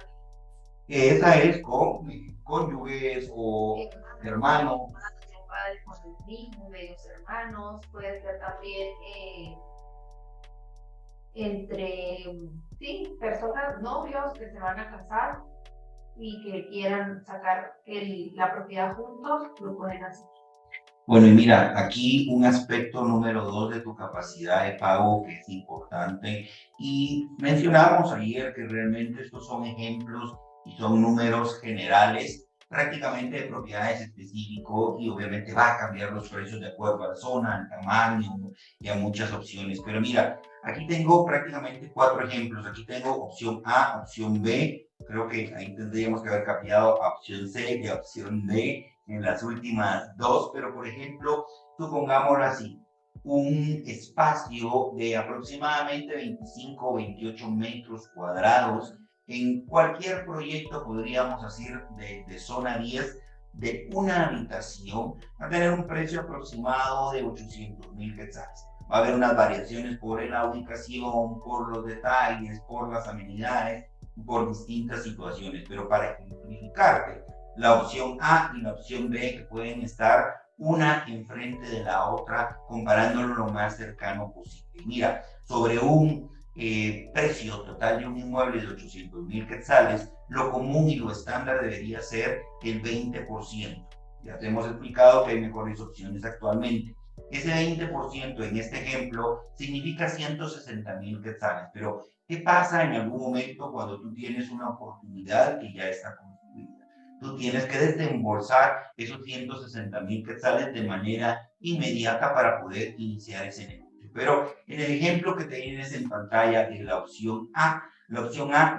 Esa es con cónyuges o hermanos. Padres con el mismo, medios hermanos, puede ser también entre sí, personas, novios que se van a casar y que quieran sacar la propiedad juntos, lo pueden hacer. Bueno, y mira, aquí un aspecto número 2 de tu capacidad de pago que es importante. Y mencionamos ayer que realmente estos son ejemplos y son números generales, prácticamente de propiedades específicos, y obviamente va a cambiar los precios de acuerdo a la zona, al tamaño y a muchas opciones. Pero mira, aquí tengo prácticamente 4 ejemplos. Aquí tengo opción A, opción B. Creo que ahí tendríamos que haber cambiado a opción C y a opción D en las últimas 2, pero por ejemplo, supongámoslo así, un espacio de aproximadamente 25 o 28 metros cuadrados en cualquier proyecto, podríamos decir, de zona 10, de una habitación, va a tener un precio aproximado de 800,000 quetzales. Va a haber unas variaciones por la ubicación, por los detalles, por las amenidades, por distintas situaciones, pero para ejemplificarte, la opción A y la opción B que pueden estar una enfrente de la otra, comparándolo lo más cercano posible. Mira, sobre un precio total de un inmueble de 800,000 quetzales, lo común y lo estándar debería ser el 20%. Ya te hemos explicado que hay mejores opciones actualmente. Ese 20% en este ejemplo significa 160,000 quetzales, pero ¿qué pasa en algún momento cuando tú tienes una oportunidad que ya está construida? Tú tienes que desembolsar esos 160,000 quetzales de manera inmediata para poder iniciar ese negocio. Pero en el ejemplo que tienes en pantalla de la opción A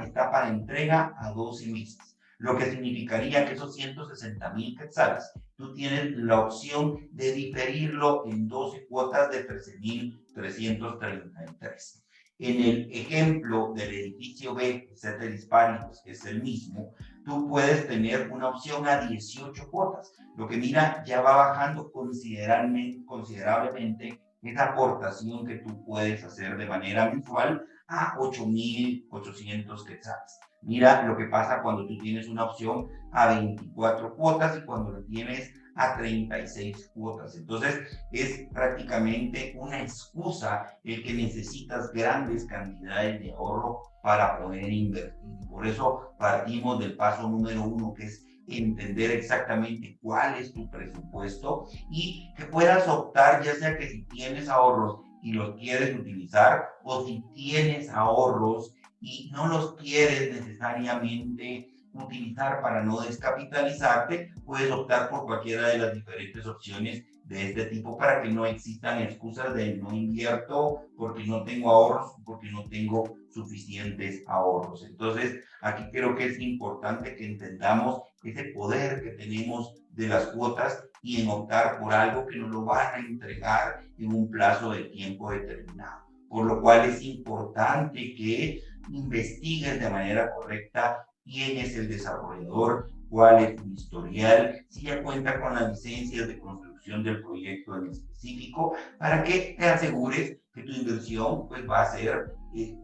está para entrega a 12 meses, lo que significaría que esos 160,000 quetzales, tú tienes la opción de diferirlo en 12 cuotas de 13,333. En el ejemplo del edificio B, Ceteris Paribus, que es el mismo, tú puedes tener una opción a 18 cuotas, lo que mira ya va bajando considerablemente esa aportación que tú puedes hacer de manera mensual a 8.800 quetzales. Mira lo que pasa cuando tú tienes una opción a 24 cuotas y cuando la tienes a 36 cuotas. Entonces, es prácticamente una excusa el que necesitas grandes cantidades de ahorro para poder invertir. Por eso partimos del paso número 1, que es entender exactamente cuál es tu presupuesto y que puedas optar, ya sea que si tienes ahorros y los quieres utilizar, o si tienes ahorros y no los quieres necesariamente utilizar para no descapitalizarte, puedes optar por cualquiera de las diferentes opciones de este tipo para que no existan excusas de no invierto porque no tengo ahorros, porque no tengo suficientes ahorros. Entonces, aquí creo que es importante que entendamos ese poder que tenemos de las cuotas y en optar por algo que nos lo van a entregar en un plazo de tiempo determinado. Por lo cual es importante que investigues de manera correcta quién es el desarrollador, cuál es su historial, si ya cuenta con las licencias de construcción del proyecto en específico, para que te asegures que tu inversión pues, va a ser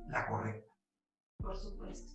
la correcta. Por supuesto.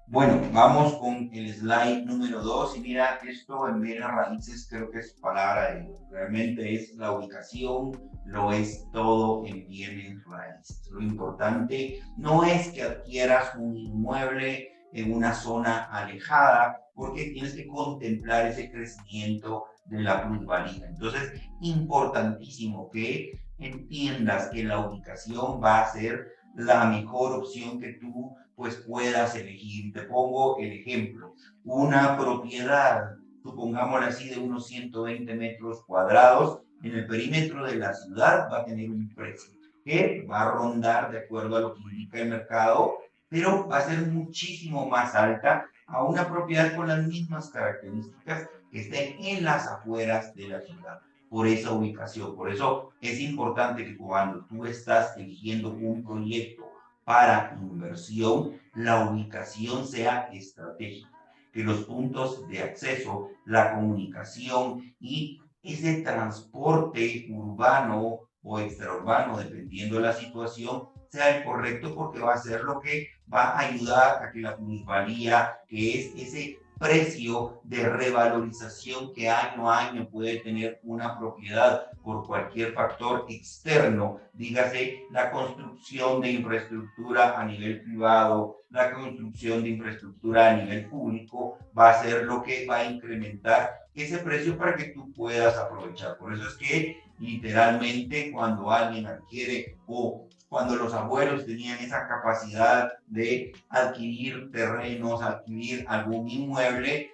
Bueno, vamos con el slide número 2 y mira, esto en bienes raíces creo que es palabra de realmente es la ubicación, lo es todo en bienes raíces. Lo importante no es que adquieras un inmueble en una zona alejada, porque tienes que contemplar ese crecimiento de la plusvalía. Entonces, importantísimo que entiendas que la ubicación va a ser la mejor opción que tú pues puedas elegir. Te pongo el ejemplo, una propiedad, supongámoslo así, de unos 120 metros cuadrados en el perímetro de la ciudad va a tener un precio que va a rondar de acuerdo a lo que indica el mercado, pero va a ser muchísimo más alta a una propiedad con las mismas características que esté en las afueras de la ciudad. Por esa ubicación, por eso es importante que cuando tú estás eligiendo un proyecto para inversión, la ubicación sea estratégica, que los puntos de acceso, la comunicación y ese transporte urbano o extraurbano, dependiendo de la situación, sea el correcto porque va a ser lo que va a ayudar a que la plusvalía, que es ese precio de revalorización que año a año puede tener una propiedad por cualquier factor externo, dígase la construcción de infraestructura a nivel privado, la construcción de infraestructura a nivel público, va a ser lo que va a incrementar ese precio para que tú puedas aprovechar. Por eso es que literalmente cuando alguien adquiere o cuando los abuelos tenían esa capacidad de adquirir terrenos, adquirir algún inmueble,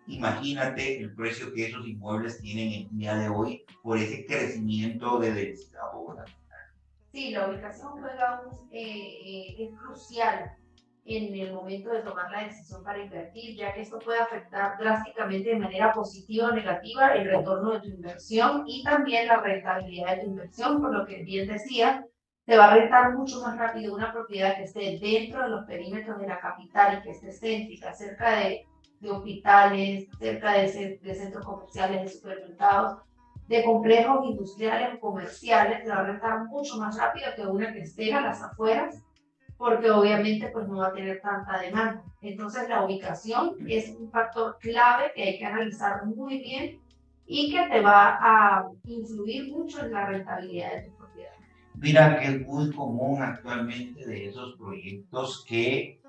imagínate el precio que esos inmuebles tienen el día de hoy por ese crecimiento de densidad poblacional. Sí, la ubicación juega es crucial en el momento de tomar la decisión para invertir, ya que esto puede afectar drásticamente de manera positiva o negativa el retorno de tu inversión y también la rentabilidad de tu inversión, por lo que bien decía, te va a rentar mucho más rápido una propiedad que esté dentro de los perímetros de la capital y que esté céntrica, cerca de hospitales, cerca de centros comerciales, de supermercados, de complejos industriales o comerciales, te va a rentar mucho más rápido que una que esté a las afueras, porque obviamente pues no va a tener tanta demanda. Entonces la ubicación es un factor clave que hay que analizar muy bien y que te va a influir mucho en la rentabilidad de tu propiedad. Mira que es muy común actualmente de esos proyectos que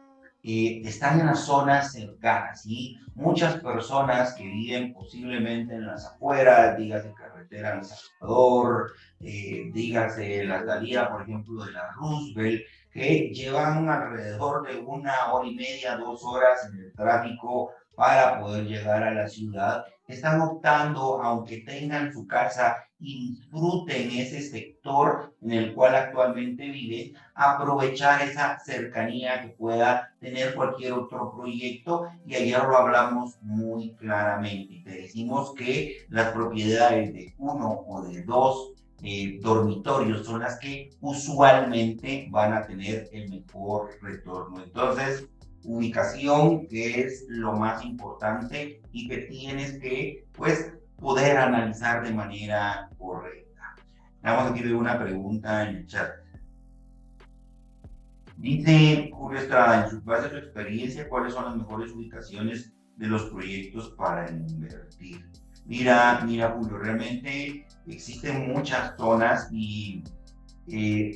están en las zonas cercanas y muchas personas que viven posiblemente en las afueras, dígase carretera El Salvador, dígase la salida, por ejemplo, de la Roosevelt, que llevan alrededor de 1 hora y media, 2 horas en el tráfico para poder llegar a la ciudad, están optando, aunque tengan su casa y disfruten ese sector en el cual actualmente viven, aprovechar esa cercanía que pueda tener cualquier otro proyecto y ayer lo hablamos muy claramente. Te decimos que las propiedades de 1 o de 2 dormitorios son las que usualmente van a tener el mejor retorno. Entonces, ubicación que es lo más importante y que tienes que pues poder analizar de manera correcta. Vamos aquí ver una pregunta en el chat. Dice Julio Estrada, en su base de su experiencia, ¿cuáles son las mejores ubicaciones de los proyectos para invertir? Mira, Julio, realmente existen muchas zonas y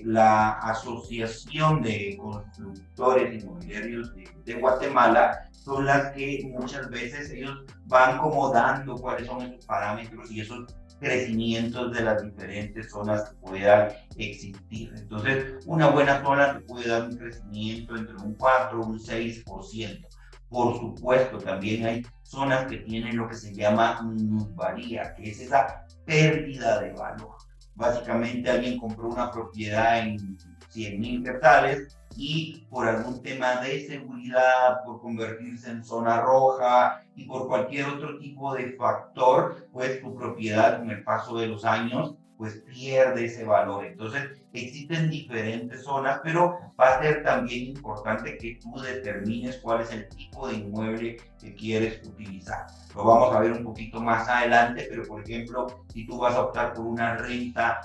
la Asociación de Constructores Inmobiliarios de Guatemala son las que muchas veces ellos van como dando cuáles son esos parámetros y esos crecimientos de las diferentes zonas que puedan existir. Entonces, una buena zona te puede dar un crecimiento entre un 4 o un 6%. Por supuesto, también hay zonas que tienen lo que se llama minusvalía, que es esa pérdida de valor. Básicamente alguien compró una propiedad en 100,000 quetzales y por algún tema de seguridad, por convertirse en zona roja y por cualquier otro tipo de factor, pues tu propiedad con el paso de los años pues pierde ese valor. Entonces existen diferentes zonas, pero va a ser también importante que tú determines cuál es el tipo de inmueble que quieres utilizar. Lo vamos a ver un poquito más adelante, pero por ejemplo, si tú vas a optar por una renta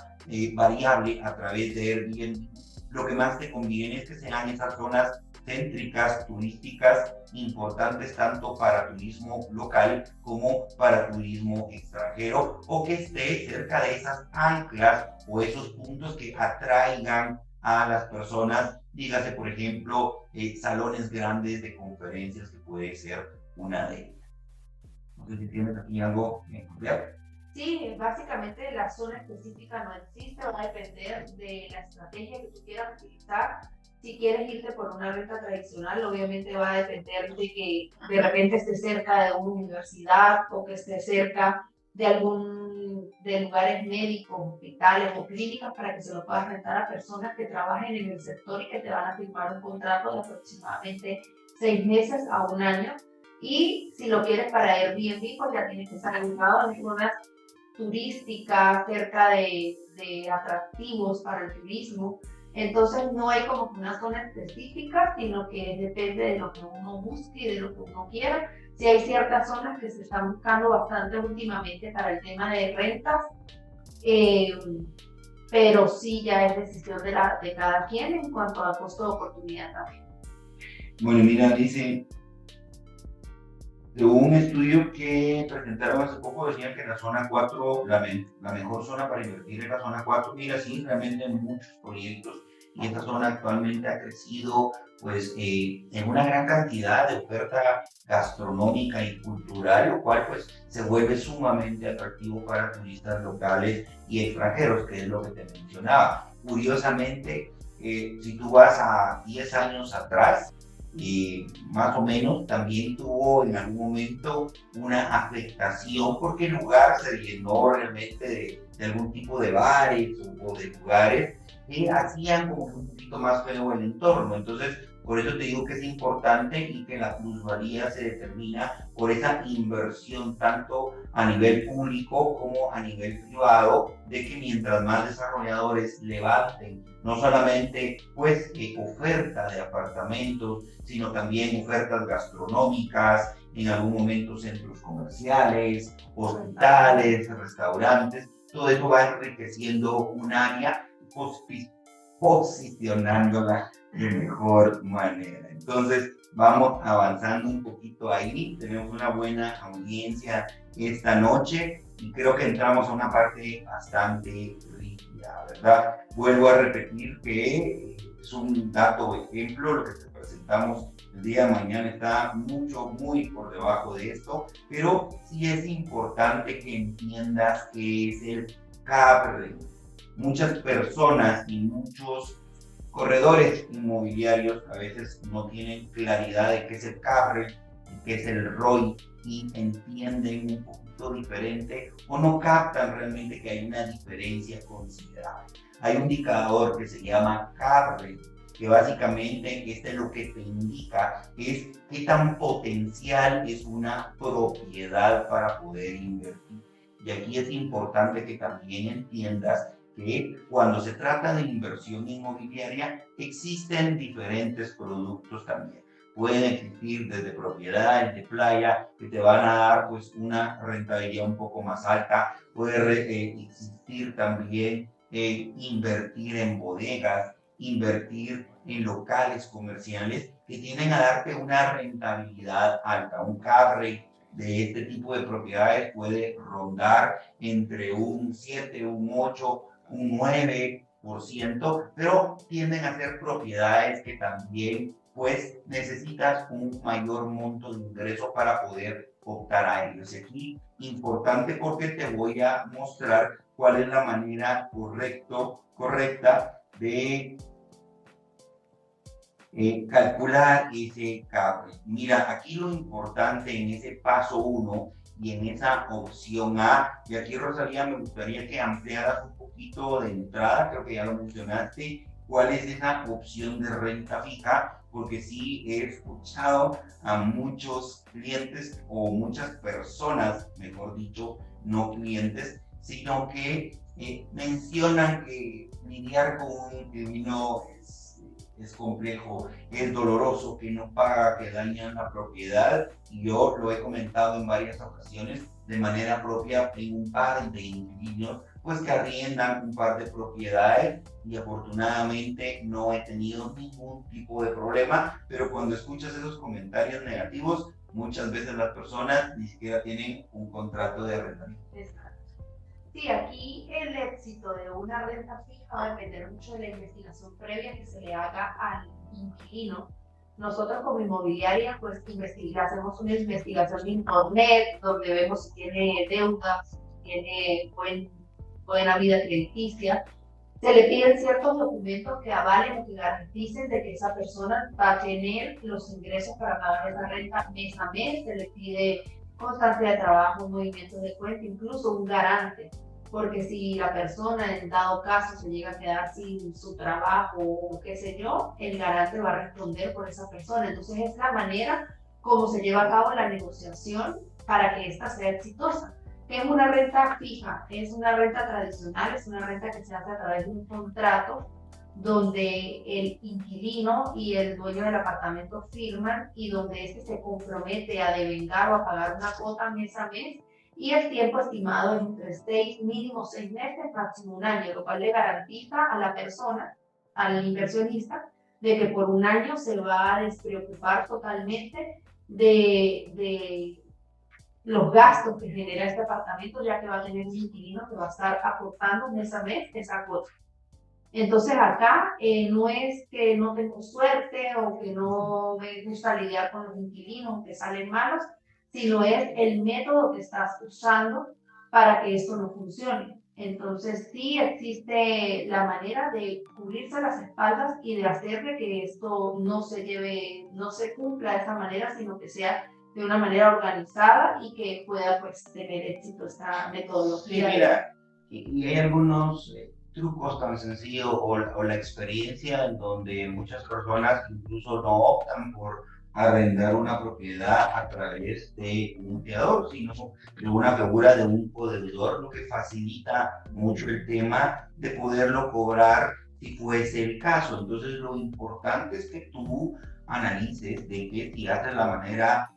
variable a través de Airbnb, lo que más te conviene es que sean esas zonas céntricas, turísticas, importantes tanto para turismo local como para turismo extranjero, o que esté cerca de esas anclas o esos puntos que atraigan a las personas, dígase por ejemplo, salones grandes de conferencias, que puede ser una de ellas. No sé si tienes aquí algo en concreto. Sí, básicamente la zona específica no existe, va a depender de la estrategia que tú quieras utilizar. Si quieres irte por una renta tradicional, obviamente va a depender de que de repente esté cerca de una universidad o que esté cerca de lugares médicos, hospitales o clínicas para que se lo puedas rentar a personas que trabajen en el sector y que te van a firmar un contrato de aproximadamente 6 meses a un año. Y si lo quieres para Airbnb, pues ya tienes que estar ubicado en zonas turísticas, cerca de atractivos para el turismo. Entonces no hay como una zona específica, sino que depende de lo que uno busque y de lo que uno quiera. Sí hay ciertas zonas que se están buscando bastante últimamente para el tema de rentas, pero sí ya es decisión de cada quien en cuanto al costo de oportunidad también. Bueno, mira, dice, de un estudio que presentaron hace poco, decían que la zona 4, la mejor zona para invertir es la zona 4. Mira, sí, realmente hay muchos proyectos y esta zona actualmente ha crecido pues en una gran cantidad de oferta gastronómica y cultural, lo cual pues se vuelve sumamente atractivo para turistas locales y extranjeros, que es lo que te mencionaba. Curiosamente, si tú vas a 10 años atrás, y más o menos también tuvo en algún momento una afectación porque el lugar se llenó realmente de algún tipo de bares o de lugares que hacían como un poquito más feo el entorno. Entonces, por eso te digo que es importante y que la plusvalía se determina por esa inversión tanto a nivel público como a nivel privado, de que mientras más desarrolladores levanten no solamente pues oferta de apartamentos, sino también ofertas gastronómicas, en algún momento centros comerciales, hospitales, restaurantes, todo eso va enriqueciendo un área, posicionándola de mejor manera. Entonces, vamos avanzando un poquito ahí, tenemos una buena audiencia esta noche y creo que entramos a una parte bastante rígida, ¿verdad? Vuelvo a repetir que es un dato o ejemplo, lo que te presentamos el día de mañana está muy por debajo de esto, pero sí es importante que entiendas qué es el cap rate. Muchas personas y muchos corredores inmobiliarios a veces no tienen claridad de qué es el cap rate, qué es el ROI, y entienden un poquito diferente o no captan realmente que hay una diferencia considerable. Hay un indicador que se llama cap rate, que básicamente este lo que te indica es qué tan potencial es una propiedad para poder invertir. Y aquí es importante que también entiendas que cuando se trata de inversión inmobiliaria existen diferentes productos también. Pueden existir desde propiedades de playa que te van a dar pues una rentabilidad un poco más alta. Puede existir también invertir en bodegas, invertir en locales comerciales que tienden a darte una rentabilidad alta. Un cap rate de este tipo de propiedades puede rondar entre un 7, un 8, un 9%, pero tienden a ser propiedades que también pues necesitas un mayor monto de ingreso para poder optar a ellos. Y aquí, importante porque te voy a mostrar cuál es la manera correcta de calcular ese cable. Mira, aquí lo importante en ese paso 1 y en esa opción A, y aquí Rosalía me gustaría que ampliaras un poquito de entrada, creo que ya lo mencionaste, cuál es esa opción de renta fija, porque sí he escuchado a muchos clientes o muchas personas, mejor dicho, no clientes, sino que mencionan que lidiar con un inquilino es complejo, es doloroso, que no paga, que dañan la propiedad. Y yo lo he comentado en varias ocasiones de manera propia en un par de inquilinos, pues que arriendan un par de propiedades y afortunadamente no he tenido ningún tipo de problema, pero cuando escuchas esos comentarios negativos, muchas veces las personas ni siquiera tienen un contrato de arrendamiento. Exacto. Sí, aquí el éxito de una renta fija va a depender mucho de la investigación previa que se le haga al inquilino. Nosotros como inmobiliaria pues hacemos una investigación de internet donde vemos si tiene deudas, si tiene buena vida crediticia. Se le piden ciertos documentos que avalen o que garanticen de que esa persona va a tener los ingresos para pagar esa renta mes a mes. Se le pide constancia de trabajo, movimientos de cuenta, incluso un garante, porque si la persona en dado caso se llega a quedar sin su trabajo o qué sé yo, el garante va a responder por esa persona. Entonces es la manera como se lleva a cabo la negociación para que ésta sea exitosa. Es una renta fija, es una renta tradicional, es una renta que se hace a través de un contrato donde el inquilino y el dueño del apartamento firman y donde este se compromete a devengar o a pagar una cuota mes a mes, y el tiempo estimado es entre mínimo 6 meses, máximo un año, lo cual le garantiza a la persona, al inversionista, de que por un año se va a despreocupar totalmente de los gastos que genera este apartamento, ya que va a tener un inquilino que va a estar aportando mes a mes esa cuota. Entonces acá no es que no tengo suerte o que no me gusta lidiar con los inquilinos que salen malos, sino es el método que estás usando para que esto no funcione. Entonces sí existe la manera de cubrirse las espaldas y de hacerle que esto no se cumpla de esa manera, sino que sea de una manera organizada y que pueda pues tener éxito esta metodología. Sí, mira, y hay algunos trucos tan sencillos o la experiencia en donde muchas personas incluso no optan por arrendar una propiedad a través de un fiador, sino de una figura de un codeudor, lo que facilita mucho el tema de poderlo cobrar si fuese el caso. Entonces lo importante es que tú analices de que si haces la manera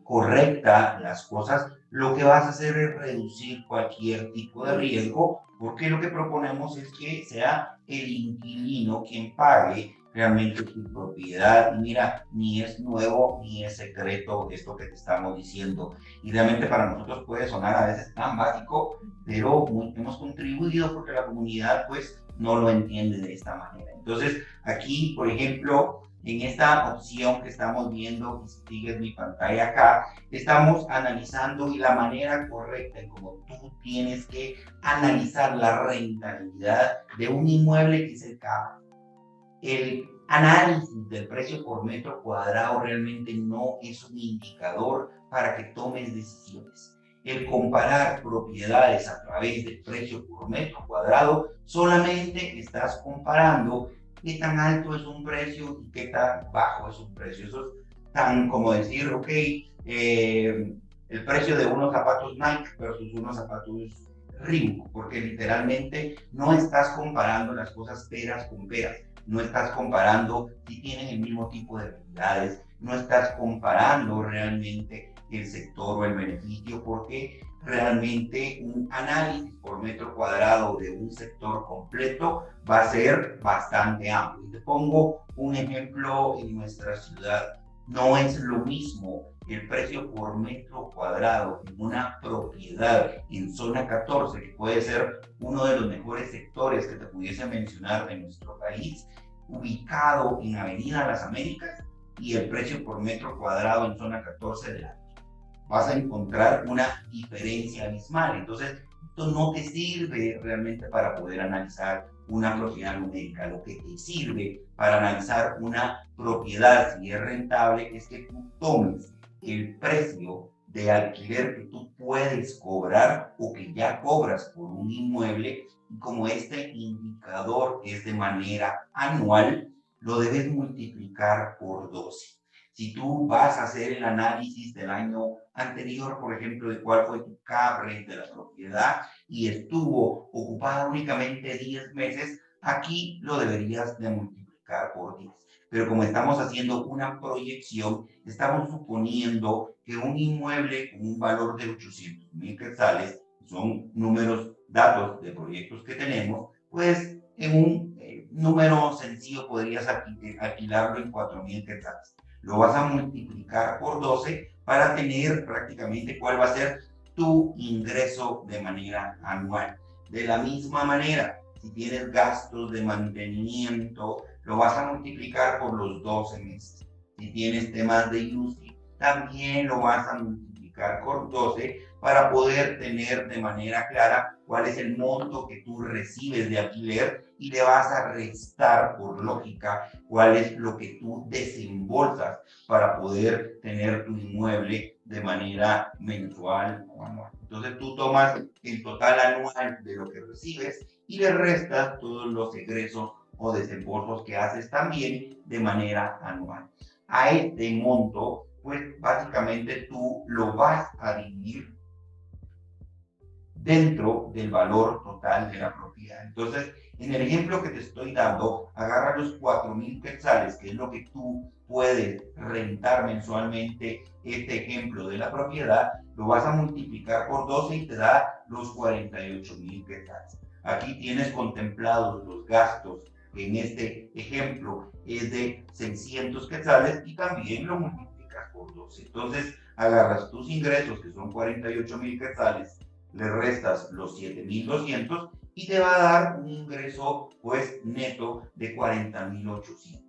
correcta las cosas, lo que vas a hacer es reducir cualquier tipo de riesgo, porque lo que proponemos es que sea el inquilino quien pague realmente tu propiedad. Y mira, ni es nuevo ni es secreto esto que te estamos diciendo, y realmente para nosotros puede sonar a veces tan básico, pero hemos contribuido porque la comunidad pues no lo entiende de esta manera. Entonces aquí, por ejemplo, en esta opción que estamos viendo, si sigues mi pantalla acá, estamos analizando y la manera correcta en cómo tú tienes que analizar la rentabilidad de un inmueble que se acaba. El análisis del precio por metro cuadrado realmente no es un indicador para que tomes decisiones. El comparar propiedades a través del precio por metro cuadrado, solamente estás comparando qué tan alto es un precio y qué tan bajo es un precio. Eso es tan como decir, ok, el precio de unos zapatos Nike versus unos zapatos Reebok, porque literalmente no estás comparando las cosas peras con peras, no estás comparando si tienen el mismo tipo de habilidades, no estás comparando realmente el sector o el beneficio, porque realmente un análisis por metro cuadrado de un sector completo va a ser bastante amplio. Te pongo un ejemplo en nuestra ciudad. No es lo mismo el precio por metro cuadrado en una propiedad en zona 14, que puede ser uno de los mejores sectores que te pudiese mencionar de nuestro país, ubicado en Avenida Las Américas, y el precio por metro cuadrado en zona 14 de la vas a encontrar una diferencia abismal. Entonces, esto no te sirve realmente para poder analizar una propiedad numérica. Lo que te sirve para analizar una propiedad, si es rentable, es que tú tomes el precio de alquiler que tú puedes cobrar o que ya cobras por un inmueble, y como este indicador es de manera anual, lo debes multiplicar por 12. Si tú vas a hacer el análisis del año anterior, por ejemplo, de cuál fue tu cap rate de la propiedad y estuvo ocupada únicamente 10 meses, aquí lo deberías de multiplicar por 10. Pero como estamos haciendo una proyección, estamos suponiendo que un inmueble con un valor de 800,000 quetzales, son números, datos de proyectos que tenemos, pues en un número sencillo podrías alquilarlo en 4,000 quetzales. Lo vas a multiplicar por 12 para tener prácticamente cuál va a ser tu ingreso de manera anual. De la misma manera, si tienes gastos de mantenimiento, lo vas a multiplicar por los 12 meses. Si tienes temas de UCI, también lo vas a multiplicar por 12 para poder tener de manera clara cuál es el monto que tú recibes de alquiler, y le vas a restar por lógica cuál es lo que tú desembolsas para poder tener tu inmueble de manera mensual o anual. Entonces tú tomas el total anual de lo que recibes y le restas todos los egresos o desembolsos que haces también de manera anual. A este monto, pues básicamente tú lo vas a dividir dentro del valor total de la propiedad. Entonces, en el ejemplo que te estoy dando, agarra los 4,000 quetzales, que es lo que tú puedes rentar mensualmente, este ejemplo de la propiedad, lo vas a multiplicar por 12 y te da los 48,000 quetzales. Aquí tienes contemplados los gastos, que en este ejemplo es de 600 quetzales, y también lo multiplicas por 12. Entonces, agarras tus ingresos, que son 48,000 quetzales, le restas los 7,200 y te va a dar un ingreso pues neto de 40,800.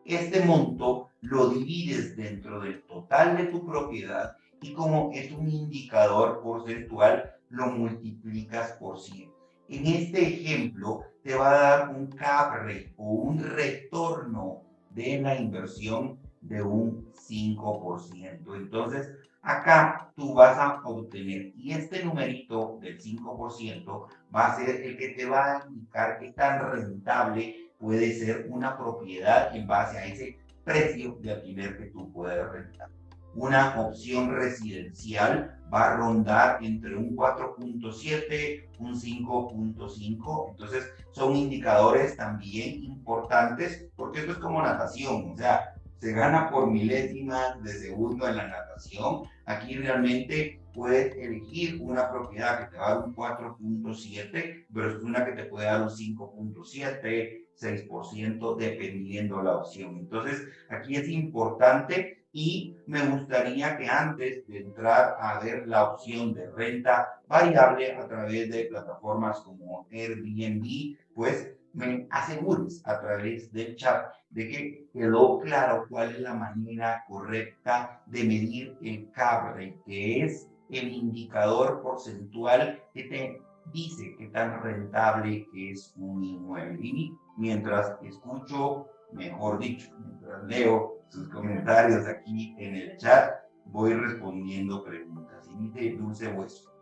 Este monto lo divides dentro del total de tu propiedad y como es un indicador porcentual, lo multiplicas por 100. En este ejemplo te va a dar un cap rate o un retorno de la inversión de un 5%. Entonces, acá tú vas a obtener, y este numerito del 5% va a ser el que te va a indicar qué tan rentable puede ser una propiedad en base a ese precio de alquiler que tú puedes rentar. Una opción residencial va a rondar entre un 4.7, un 5.5. Entonces, son indicadores también importantes, porque esto es como natación, o sea, se gana por milésimas de segundo en la natación. Aquí realmente puedes elegir una propiedad que te va a dar un 4.7, pero es una que te puede dar un 5.7, 6%, dependiendo la opción. Entonces, aquí es importante, y me gustaría que antes de entrar a ver la opción de renta variable a través de plataformas como Airbnb, pues me asegures a través del chat de que quedó claro cuál es la manera correcta de medir el cap rate, que es el indicador porcentual que te dice qué tan rentable es un inmueble. Y mientras escucho, mejor dicho, mientras leo sus comentarios aquí en el chat, voy respondiendo preguntas. Y dice Dulce Hueso: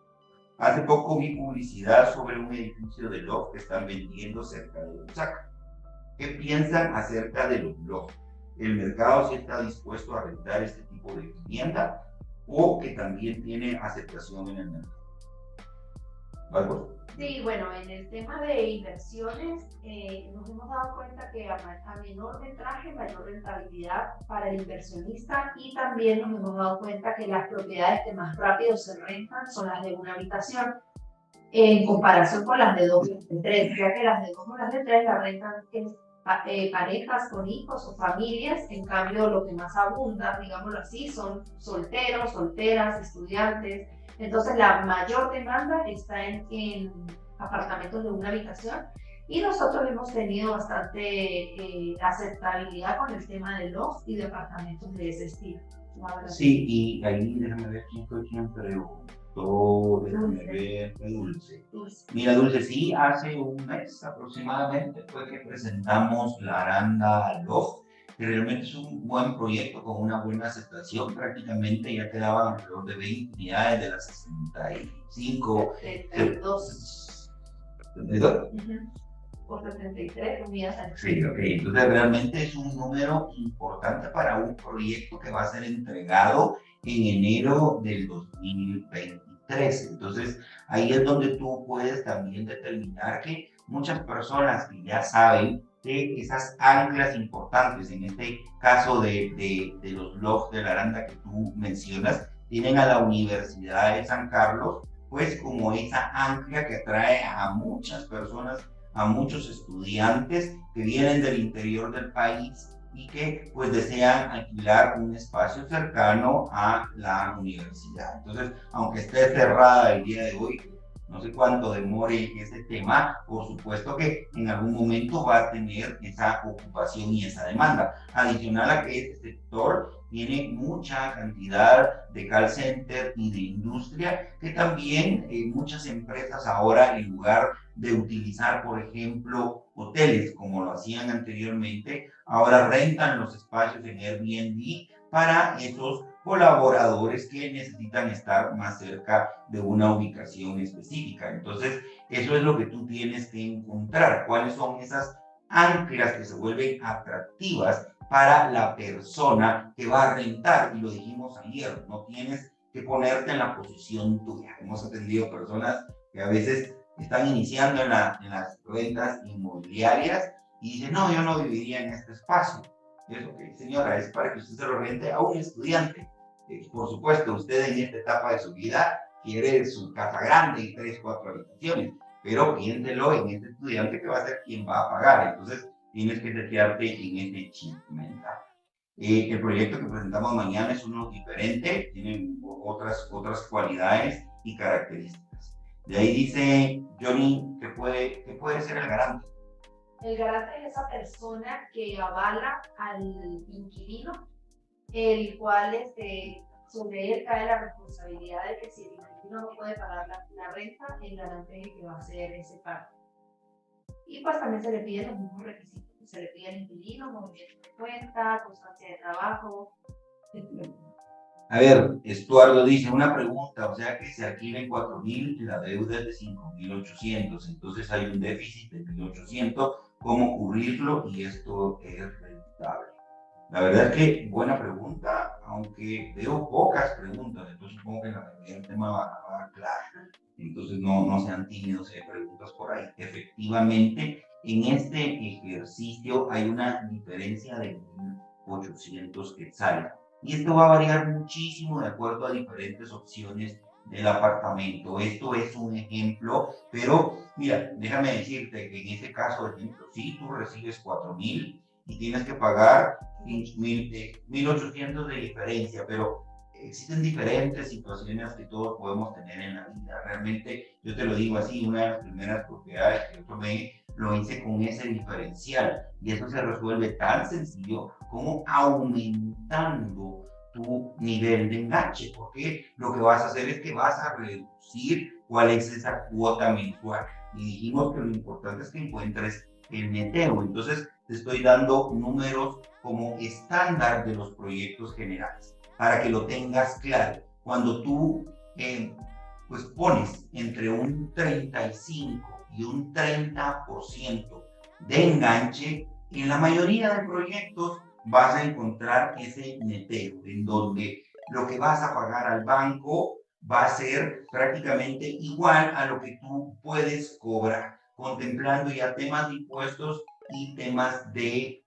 hace poco vi publicidad sobre un edificio de loft que están vendiendo cerca de Lusaka. ¿Qué piensan acerca de los lofts? ¿El mercado sí está dispuesto a rentar este tipo de vivienda o que también tiene aceptación en el mercado? ¿Vale? Sí, bueno, en el tema de inversiones nos hemos dado cuenta que a menor metraje, mayor rentabilidad para el inversionista, y también nos hemos dado cuenta que las propiedades que más rápido se rentan son las de una habitación en comparación con las de dos y las de tres, ya que las de dos o las de tres las rentan parejas con hijos o familias. En cambio lo que más abunda, digámoslo así, son solteros, solteras, estudiantes. Entonces la mayor demanda está en apartamentos de una habitación, y nosotros hemos tenido bastante aceptabilidad con el tema de loft y de apartamentos de ese estilo. La verdad. Sí, y ahí déjame ver quién fue quien preguntó, déjame Dulce. ver, fue Dulce. Dulce. Mira, Dulce, sí, hace un mes aproximadamente fue que presentamos la Aranda Loft, que realmente es un buen proyecto con una buena aceptación. Prácticamente ya quedaban alrededor de 20 unidades de las 65. 72. 72. Por 73 unidades. Sí, ok. Entonces realmente es un número importante para un proyecto que va a ser entregado en enero del 2023. Entonces ahí es donde tú puedes también determinar que muchas personas que ya saben que esas anclas importantes, en este caso de los blogs de la Aranda que tú mencionas, tienen a la Universidad de San Carlos, pues como esa ancla que atrae a muchas personas, a muchos estudiantes que vienen del interior del país y que pues desean alquilar un espacio cercano a la universidad. Entonces, aunque esté cerrada el día de hoy, no sé cuánto demore ese tema, por supuesto que en algún momento va a tener esa ocupación y esa demanda. Adicional a que este sector tiene mucha cantidad de call center y de industria, que también muchas empresas ahora, en lugar de utilizar, por ejemplo, hoteles como lo hacían anteriormente, ahora rentan los espacios en Airbnb para esos colaboradores que necesitan estar más cerca de una ubicación específica. Entonces, eso es lo que tú tienes que encontrar, cuáles son esas anclas que se vuelven atractivas para la persona que va a rentar. Y lo dijimos ayer, no tienes que ponerte en la posición tuya. Hemos atendido personas que a veces están iniciando en las rentas inmobiliarias y dicen, no, yo no viviría en este espacio. Y eso que, señora, es para que usted se lo rente a un estudiante. Por supuesto, usted en esta etapa de su vida quiere su casa grande y 3, 4 habitaciones, pero piénselo en este estudiante que va a ser quien va a pagar. Entonces, tienes que setearte en este chip mental. El proyecto que presentamos mañana es uno diferente, tiene otras cualidades y características. De ahí dice Johnny que puede ser el garante. El garante es esa persona que avala al inquilino, el cual sobre él cae la responsabilidad de que si el inquilino no puede pagar la renta, el garante es el que va a hacer ese pago. Y pues también se le piden los mismos requisitos que se le pide al inquilino: movimiento de cuenta, constancia de trabajo, etc. A ver, Estuardo dice una pregunta, o sea que se alquila en 4.000 y la deuda es de 5.800, entonces hay un déficit de 1.800, ¿cómo cubrirlo? Y esto es rentable. La verdad es que buena pregunta, aunque veo pocas preguntas, entonces supongo que en la mayoría del tema va a claro. Entonces no sean tímidos, hay preguntas por ahí. Efectivamente, en este ejercicio hay una diferencia de 1.800 quetzales. Y esto va a variar muchísimo de acuerdo a diferentes opciones del apartamento. Esto es un ejemplo, pero mira, déjame decirte que en este caso, por ejemplo, si tú recibes 4.000 y tienes que pagar 1.800 de diferencia, pero existen diferentes situaciones que todos podemos tener en la vida. Realmente, yo te lo digo así, una de las primeras propiedades que yo tomé lo hice con ese diferencial, y eso se resuelve tan sencillo como aumentando tu nivel de enganche, porque lo que vas a hacer es que vas a reducir cuál es esa cuota mensual, y dijimos que lo importante es que encuentres el neteo. Entonces te estoy dando números como estándar de los proyectos generales para que lo tengas claro. Cuando tú pues pones entre un 35 y un 30% de enganche, en la mayoría de proyectos vas a encontrar ese neteo, en donde lo que vas a pagar al banco va a ser prácticamente igual a lo que tú puedes cobrar, contemplando ya temas de impuestos y temas de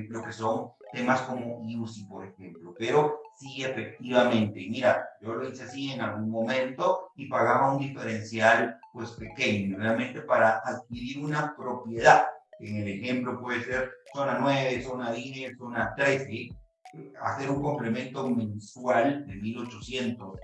lo que son temas como IUCI, por ejemplo. Pero sí, efectivamente, mira, yo lo hice así en algún momento y pagaba un diferencial pues pequeño, realmente para adquirir una propiedad. En el ejemplo puede ser zona 9, zona 10, zona 13, hacer un complemento mensual de 1.800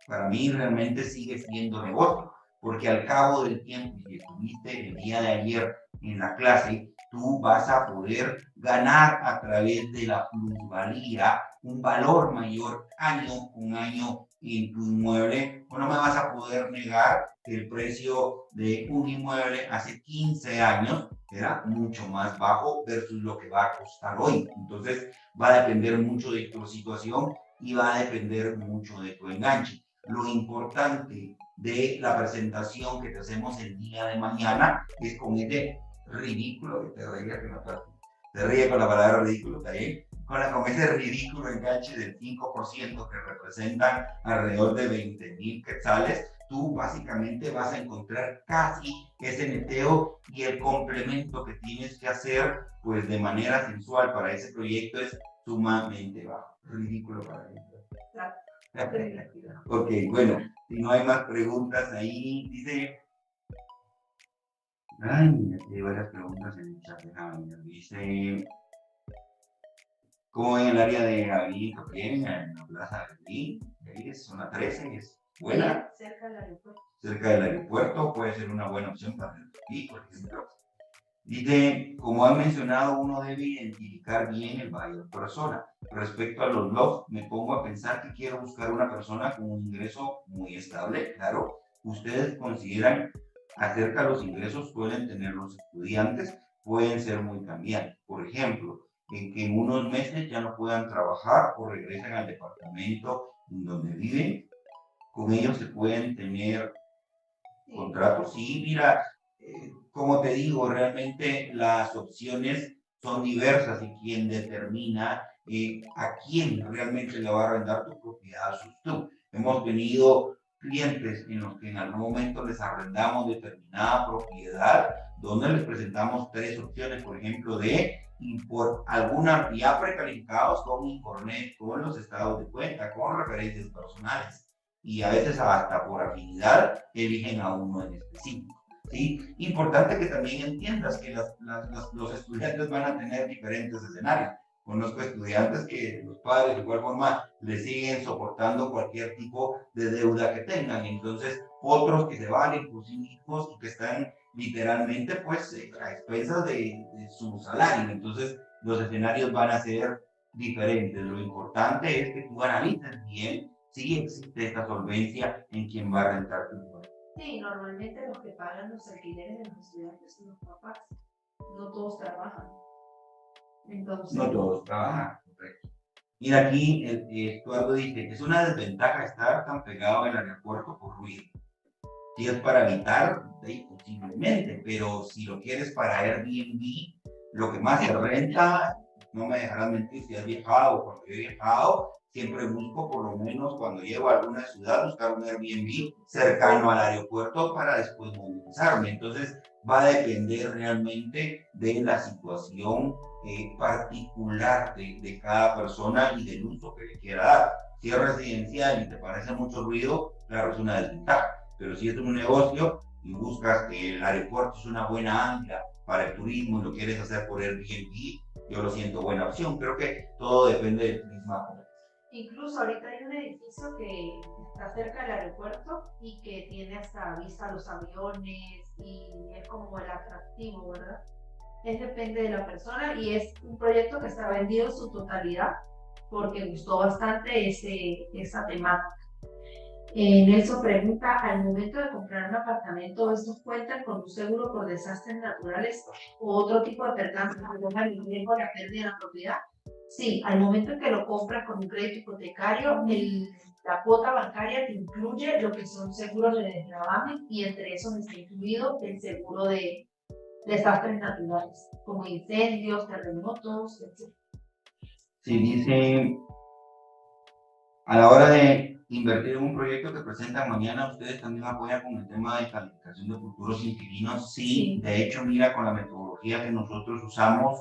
para mí realmente sigue siendo negocio, porque al cabo del tiempo que estuviste el día de ayer en la clase, tú vas a poder ganar a través de la plusvalía un valor mayor año con año en tu inmueble. O no me vas a poder negar que el precio de un inmueble hace 15 años era mucho más bajo versus lo que va a costar hoy. Entonces va a depender mucho de tu situación y va a depender mucho de tu enganche. Lo importante de la presentación que te hacemos el día de mañana es con ese ridículo, que te ríes que no te ríes con la palabra ridículo, ¿está bien? Con ese ridículo enganche del 5% que representan alrededor de 20,000 quetzales, tú básicamente vas a encontrar casi ese neteo y el complemento que tienes que hacer pues de manera sensual para ese proyecto es sumamente bajo. Ridículo para mí. Ok, bueno, si no hay más preguntas ahí, dice. Ay, mira, hay varias preguntas en el chat. Dice. ¿Cómo ven el área de Avenida Bien en la Plaza de Berlín? Ahí es zona 13, es buena. Cerca del aeropuerto. Cerca del aeropuerto puede ser una buena opción para el aquí, por ejemplo. Dice, como han mencionado, uno debe identificar bien el buyer persona. Respecto a los lofts, me pongo a pensar que quiero buscar una persona con un ingreso muy estable. Claro, ustedes consideran acerca de los ingresos suelen tener los estudiantes, pueden ser muy cambiantes. Por ejemplo, en que en unos meses ya no puedan trabajar o regresen al departamento en donde viven. Con ellos se pueden tener contratos. Sí, mira, como te digo, realmente las opciones son diversas y quien determina a quién realmente le va a arrendar tu propiedad sos tú. Hemos tenido clientes en los que en algún momento les arrendamos determinada propiedad, donde les presentamos 3 opciones, por ejemplo, y por alguna ya precalificados con Incornet, con los estados de cuenta, con referencias personales y a veces hasta por afinidad eligen a uno en específico. ¿Sí? Importante que también entiendas que los estudiantes van a tener diferentes escenarios. Conozco estudiantes que los padres de igual forma le siguen soportando cualquier tipo de deuda que tengan. Entonces, otros que se valen por sí mismos y que están literalmente pues a expensas de su salario. Entonces, los escenarios van a ser diferentes. Lo importante es que tú analices bien si existe esta solvencia en quien va a rentar tu inmueble. Sí, normalmente los que pagan los alquileres de los estudiantes son los papás. No todos trabajan. Entonces, No todos trabajan, correcto. Mira aquí, Eduardo dice, es una desventaja estar tan pegado al aeropuerto por ruido. Si es para evitar, posiblemente, pero si lo quieres para Airbnb, lo que más se renta, no me dejarás mentir, si has viajado o cuando yo he viajado, siempre busco por lo menos cuando llego a alguna ciudad, buscar un Airbnb cercano al aeropuerto para después movilizarme. Entonces va a depender realmente de la situación particular de cada persona y del uso que le quiera dar. Si es residencial y te parece mucho ruido, claro, es una desventaja. Pero si es un negocio y buscas que el aeropuerto es una buena ancla para el turismo y lo quieres hacer por Airbnb, yo lo siento buena opción. Creo que todo depende del turismo. Incluso ahorita hay un edificio que está cerca del aeropuerto y que tiene hasta vista a los aviones y es como el atractivo, ¿verdad? Depende de la persona y es un proyecto que está vendido en su totalidad porque gustó bastante esa temática. Nelson pregunta, al momento de comprar un apartamento, ¿estos cuentan con un seguro por desastres naturales o otro tipo de percances que pongan en riesgo la pérdida de la propiedad? Sí, al momento en que lo compras con un crédito hipotecario, la cuota bancaria te incluye lo que son seguros de desgravamen y entre esos está incluido el seguro de desastres naturales, como incendios, terremotos, etc. Sí, dice, A la hora de invertir en un proyecto que presentan mañana, ustedes también apoyan con el tema de calificación de futuros inquilinos. Sí, de hecho, mira, con la metodología que nosotros usamos,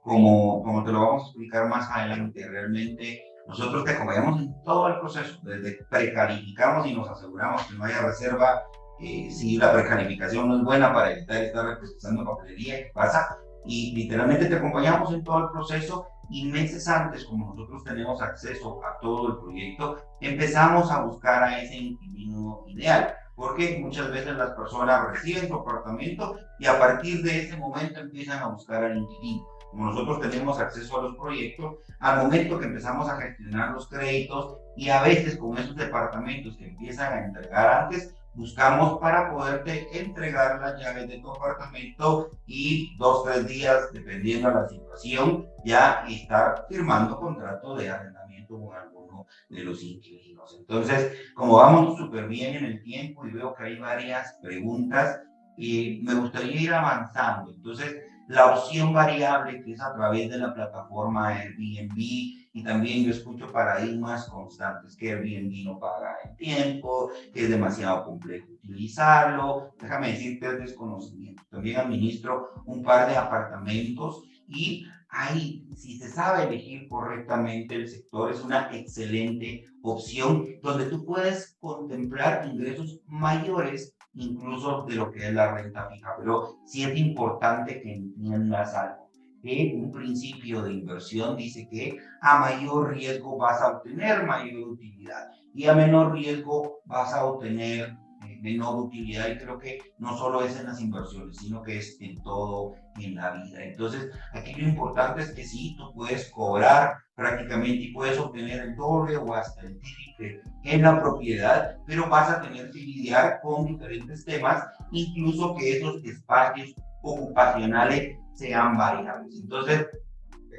como te lo vamos a explicar más adelante, realmente nosotros te acompañamos en todo el proceso, desde precalificamos y nos aseguramos que no haya reserva. Si la precalificación no es buena para evitar estar representando papelería, ¿qué pasa? Y literalmente te acompañamos en todo el proceso y meses antes, como nosotros tenemos acceso a todo el proyecto, empezamos a buscar a ese inquilino ideal, porque muchas veces las personas reciben su apartamento y a partir de ese momento empiezan a buscar al inquilino. Como nosotros tenemos acceso a los proyectos, al momento que empezamos a gestionar los créditos y a veces con esos departamentos que empiezan a entregar antes, buscamos para poderte entregar las llaves de tu apartamento y 2 o 3 días, dependiendo de la situación, ya estar firmando contrato de arrendamiento con alguno de los inquilinos. Entonces, como vamos súper bien en el tiempo y veo que hay varias preguntas, me gustaría ir avanzando. Entonces, la opción variable que es a través de la plataforma Airbnb, y también yo escucho paradigmas constantes, que Airbnb no paga en tiempo, que es demasiado complejo utilizarlo. Déjame decirte el desconocimiento. También administro un par de apartamentos y ahí, si se sabe elegir correctamente el sector, es una excelente opción donde tú puedes contemplar ingresos mayores incluso de lo que es la renta fija. Pero sí es importante que entiendas algo, que un principio de inversión dice que a mayor riesgo vas a obtener mayor utilidad y a menor riesgo vas a obtener menor utilidad, y creo que no solo es en las inversiones, sino que es en todo en la vida. Entonces, aquí lo importante es que sí, tú puedes cobrar prácticamente y puedes obtener el doble o hasta el triple en la propiedad, pero vas a tener que lidiar con diferentes temas, incluso que esos espacios ocupacionales sean variables. Entonces,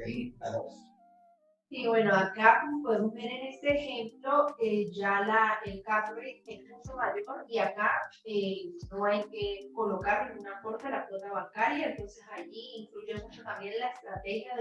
ahí, Y bueno, acá como podemos ver en este ejemplo, ya el cap rate es mucho mayor y acá no hay que colocar ningún aporte a la cuota bancaria, entonces allí influye mucho también la estrategia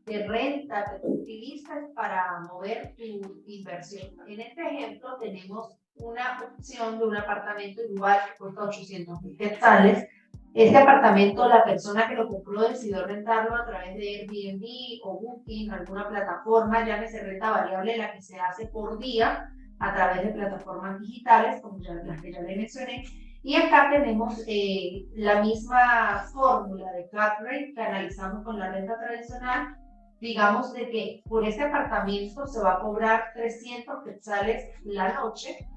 de renta que tú utilizas para mover tu inversión. En este ejemplo tenemos una opción de un apartamento igual que cuesta 800.000 quetzales. Este apartamento, la persona que lo compró decidió rentarlo a través de Airbnb o Booking, alguna plataforma, llámese renta variable, la que se hace por día a través de plataformas digitales, como las que ya le mencioné. Y acá tenemos la misma fórmula de cap rate que analizamos con la renta tradicional. Digamos de que por este apartamento se va a cobrar 300 quetzales la noche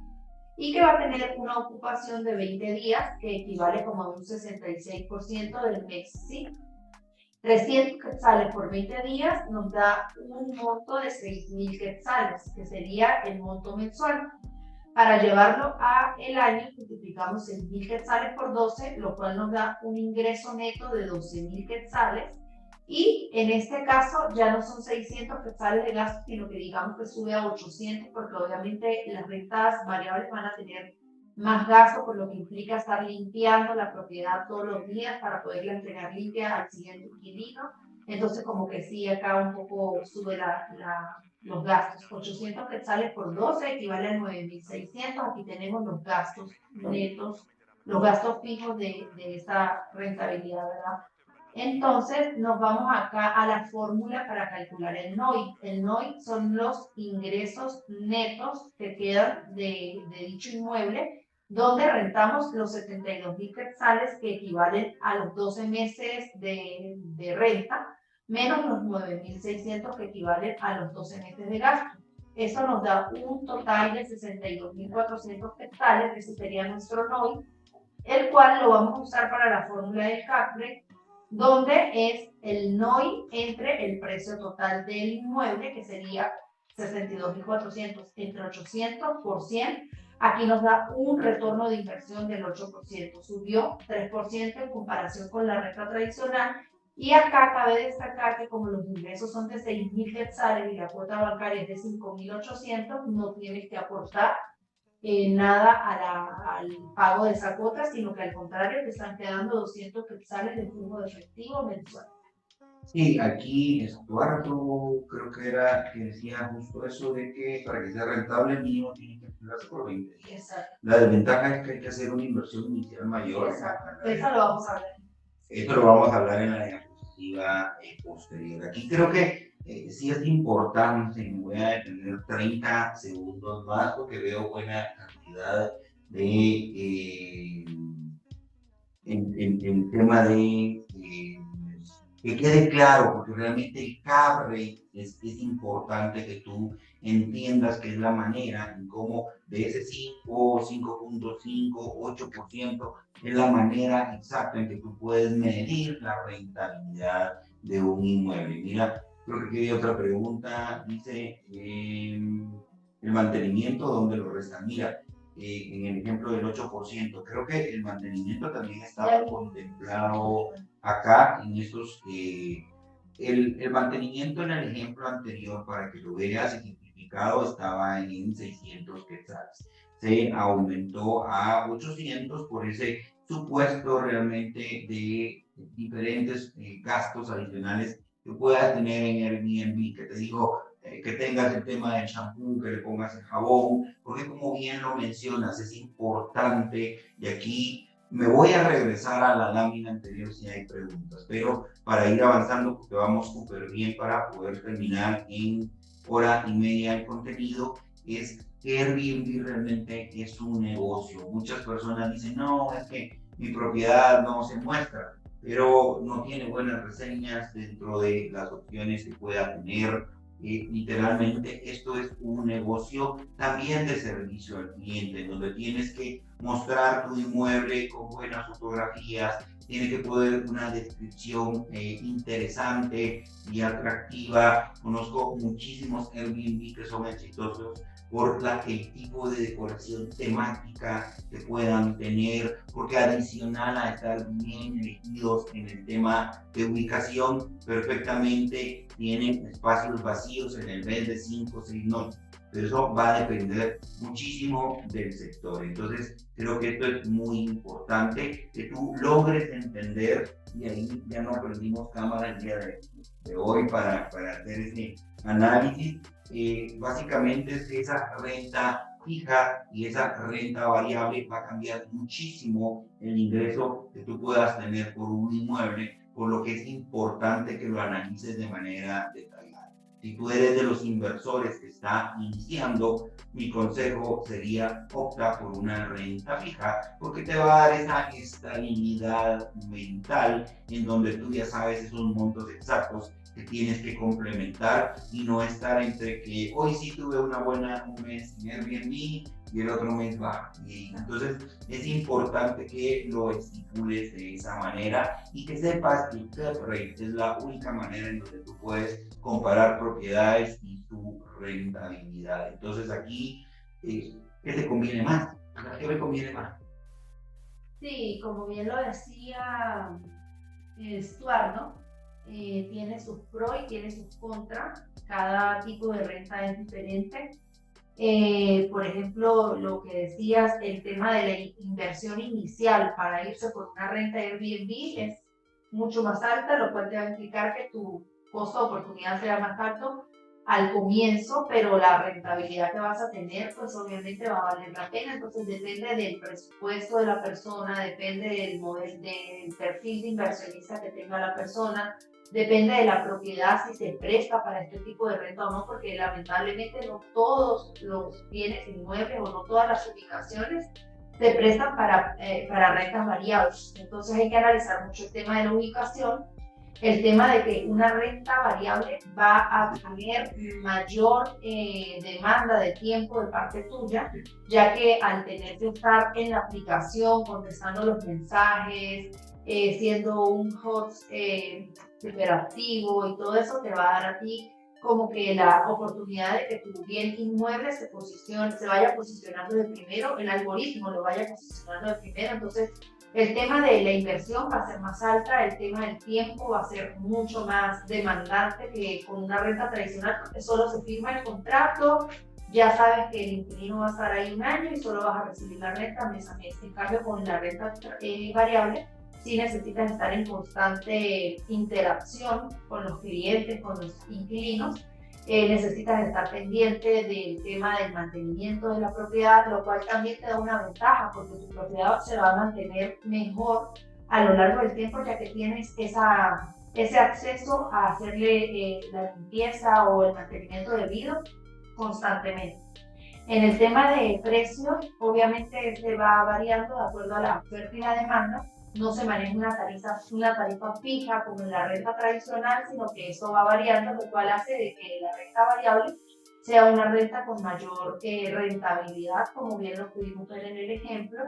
y que va a tener una ocupación de 20 días, que equivale como a un 66% del mes, ¿sí? 300 quetzales por 20 días nos da un monto de 6.000 quetzales, que sería el monto mensual. Para llevarlo a el año, multiplicamos 6.000 quetzales por 12, lo cual nos da un ingreso neto de 12.000 quetzales. Y en este caso ya no son 600 quetzales de gasto, sino que digamos que sube a 800, porque obviamente las rentas variables van a tener más gasto, por lo que implica estar limpiando la propiedad todos los días para poderla entregar limpia al siguiente inquilino. Entonces como que sí, acá un poco sube los gastos. 800 quetzales por 12 equivale a 9.600. Aquí tenemos los gastos netos, los gastos fijos de esta rentabilidad, ¿verdad? Entonces nos vamos acá a la fórmula para calcular el NOI. El NOI son los ingresos netos que quedan de dicho inmueble, donde rentamos los 72.000 quetzales, que equivalen a los 12 meses de renta, menos los 9.600 que equivalen a los 12 meses de gasto. Eso nos da un total de 62.400 quetzales, ese sería nuestro NOI, el cual lo vamos a usar para la fórmula del cap rate, donde es el NOI entre el precio total del inmueble, que sería 62.400 entre 800 por 100. Aquí nos da un retorno de inversión del 8%, subió 3% en comparación con la renta tradicional. Y acá cabe destacar que como los ingresos son de 6.000 quetzales y la cuota bancaria es de 5.800, no tienes que aportar nada al pago de esa cuota, sino que al contrario te están quedando 200 quetzales de flujo de efectivo mensual. Sí, aquí Estuardo creo que era que decía justo eso de que para que sea rentable el mínimo tiene que emplearse por 20 días. Exacto. La desventaja es que hay que hacer una inversión inicial mayor. Exacto. Eso lo vamos a ver. Esto lo vamos a hablar en la diapositiva posterior. Aquí creo que sí es importante, me voy a detener 30 segundos más porque veo buena cantidad de el tema de que quede claro, porque realmente el cap rate es importante que tú entiendas que es la manera en cómo de ese 5, 5.5, 8% es la manera exacta en que tú puedes medir la rentabilidad de un inmueble. Mira, creo que aquí hay otra pregunta, dice el mantenimiento, ¿dónde lo restan? Mira, en el ejemplo del 8%. Creo que el mantenimiento también estaba contemplado acá en estos. El mantenimiento en el ejemplo anterior, para que lo veas ejemplificado, estaba en 600 quetzales. Se aumentó a 800 por ese supuesto realmente de diferentes gastos adicionales que puedas tener en Airbnb, que te digo, que tengas el tema del champú, que le pongas el jabón, porque como bien lo mencionas, es importante, y aquí me voy a regresar a la lámina anterior si hay preguntas, pero para ir avanzando, porque vamos súper bien para poder terminar en hora y media el contenido, es que Airbnb realmente es un negocio. Muchas personas dicen, no, es que mi propiedad no se muestra, pero no tiene buenas reseñas dentro de las opciones que pueda tener. Literalmente esto es un negocio también de servicio al cliente, donde tienes que mostrar tu inmueble con buenas fotografías, tiene que poder una descripción interesante y atractiva. Conozco muchísimos Airbnb que son exitosos por el tipo de decoración temática que puedan tener, porque adicional a estar bien elegidos en el tema de ubicación, perfectamente tienen espacios vacíos en el mes de 5 o 6 noches. Pero eso va a depender muchísimo del sector. Entonces, creo que esto es muy importante, que tú logres entender, y ahí ya no perdimos cámara el día de hoy para hacer ese análisis. Básicamente es que esa renta fija y esa renta variable va a cambiar muchísimo el ingreso que tú puedas tener por un inmueble, por lo que es importante que lo analices de manera detallada. Si tú eres de los inversores que está iniciando, mi consejo sería opta por una renta fija, porque te va a dar esa estabilidad mental en donde tú ya sabes esos montos exactos que tienes que complementar y no estar entre que hoy sí tuve un mes en Airbnb y el otro mes baja. Y entonces es importante que lo estipules de esa manera y que sepas que el cap rate es la única manera en donde tú puedes comparar propiedades y su rentabilidad. Entonces aquí, ¿qué te conviene más? ¿Qué me conviene más? Sí, como bien lo decía Stuart, ¿no? Tiene sus pros y tiene sus contras. Cada tipo de renta es diferente. Por ejemplo, lo que decías, el tema de la inversión inicial para irse por una renta de Airbnb es mucho más alta, lo cual te va a implicar que tu costo de oportunidad sea más alto al comienzo, pero la rentabilidad que vas a tener, pues obviamente va a valer la pena. Entonces depende del presupuesto de la persona, depende del modelo, del perfil de inversionista que tenga la persona, depende de la propiedad, si se presta para este tipo de renta o no, porque lamentablemente no todos los bienes inmuebles o no todas las ubicaciones se prestan para rentas variables. Entonces hay que analizar mucho el tema de la ubicación, el tema de que una renta variable va a tener mayor demanda de tiempo de parte tuya, ya que al tener que estar en la aplicación contestando los mensajes, siendo un host hiperactivo y todo eso te va a dar a ti como que la oportunidad de que tu bien inmueble se vaya posicionando de primero, el algoritmo lo vaya posicionando de primero. Entonces el tema de la inversión va a ser más alta, el tema del tiempo va a ser mucho más demandante que con una renta tradicional, porque solo se firma el contrato, ya sabes que el inquilino va a estar ahí un año y solo vas a recibir la renta mes a mes. En cambio, con la renta variable, sí necesitas estar en constante interacción con los clientes, con los inquilinos. Necesitas estar pendiente del tema del mantenimiento de la propiedad, lo cual también te da una ventaja porque tu propiedad se va a mantener mejor a lo largo del tiempo, ya que tienes ese acceso a hacerle la limpieza o el mantenimiento debido constantemente. En el tema de precios, obviamente se va variando de acuerdo a la oferta y la demanda. No se maneja una tarifa fija como en la renta tradicional, sino que eso va variando, lo cual hace de que la renta variable sea una renta con mayor rentabilidad, como bien lo pudimos ver en el ejemplo.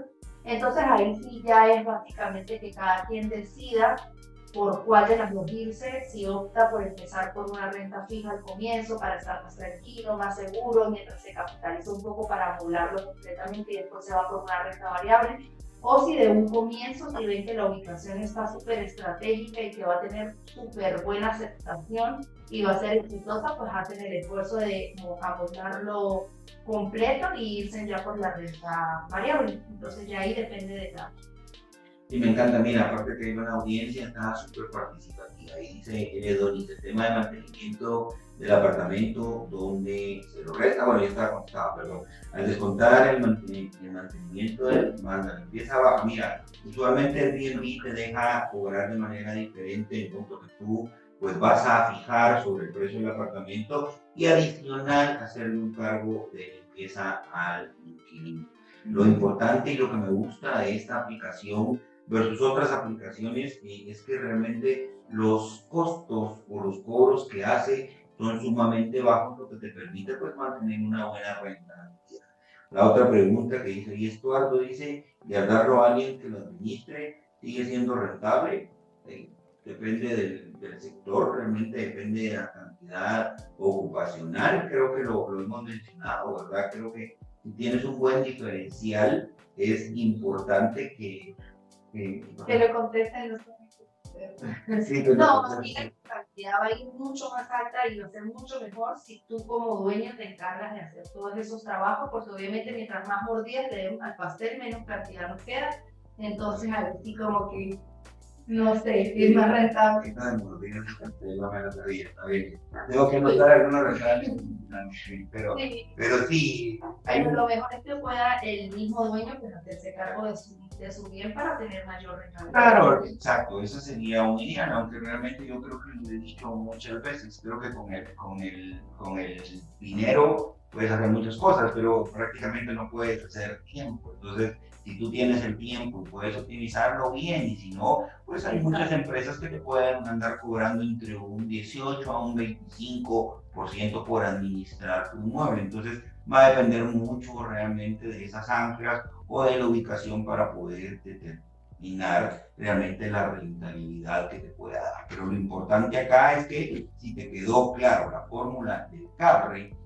Entonces ahí sí ya es básicamente que cada quien decida por cuál de las dos irse, si opta por empezar por una renta fija al comienzo para estar más tranquilo, más seguro, mientras se capitaliza un poco para amoblarlo completamente y después se va por una renta variable, o si de un comienzo, si ven que la ubicación está súper estratégica y que va a tener súper buena aceptación y va a ser exitosa, pues hacen el esfuerzo de amoblarlo completo y irse ya por la renta variable. Entonces ya ahí depende de cada. Y me encanta, mira, aparte que hay una audiencia, está súper participativa. Ahí dice Edonis, el tema de mantenimiento del apartamento, donde se lo resta, bueno, ya estaba contestado, perdón. Al descontar el mantenimiento más la limpieza baja, mira, usualmente el Airbnb te deja cobrar de manera diferente el punto que tú pues vas a fijar sobre el precio del apartamento y adicional hacerle un cargo de limpieza al inquilino. Lo importante y lo que me gusta de esta aplicación versus otras aplicaciones es que realmente los costos o los cobros que hace son sumamente bajos, lo que te permite pues mantener una buena rentabilidad. La otra pregunta que dice, y Estuardo dice, y al darlo a alguien que lo administre, ¿sigue siendo rentable? Depende del sector, realmente depende de la cantidad ocupacional, creo que lo hemos mencionado, ¿verdad? Creo que si tienes un buen diferencial, es importante que Que lo contesten los sí, no, mira, la cantidad va a ir mucho más alta y va a ser mucho mejor si tú como dueño te encargas de hacer todos esos trabajos, porque obviamente mientras más mordidas le den al pastel, menos cantidad nos queda. Entonces, así como que, no sé, es más rentable. Tengo que anotar algunos rentables, pero sí. Pero lo mejor es que pueda el mismo dueño pues, hacerse cargo de su bien para tener mayor rentabilidad. Claro, exacto, eso sería un ideal, aunque realmente yo creo que lo he dicho muchas veces, creo que con el dinero puedes hacer muchas cosas, pero prácticamente no puedes hacer tiempo. Entonces, si tú tienes el tiempo y puedes optimizarlo bien, y si no, pues hay muchas empresas que te pueden andar cobrando entre un 18 a un 25% por administrar tu inmueble. Entonces, va a depender mucho realmente de esas anclas o de la ubicación para poder determinar realmente la rentabilidad que te pueda dar. Pero lo importante acá es que si te quedó claro la fórmula del CAPRE,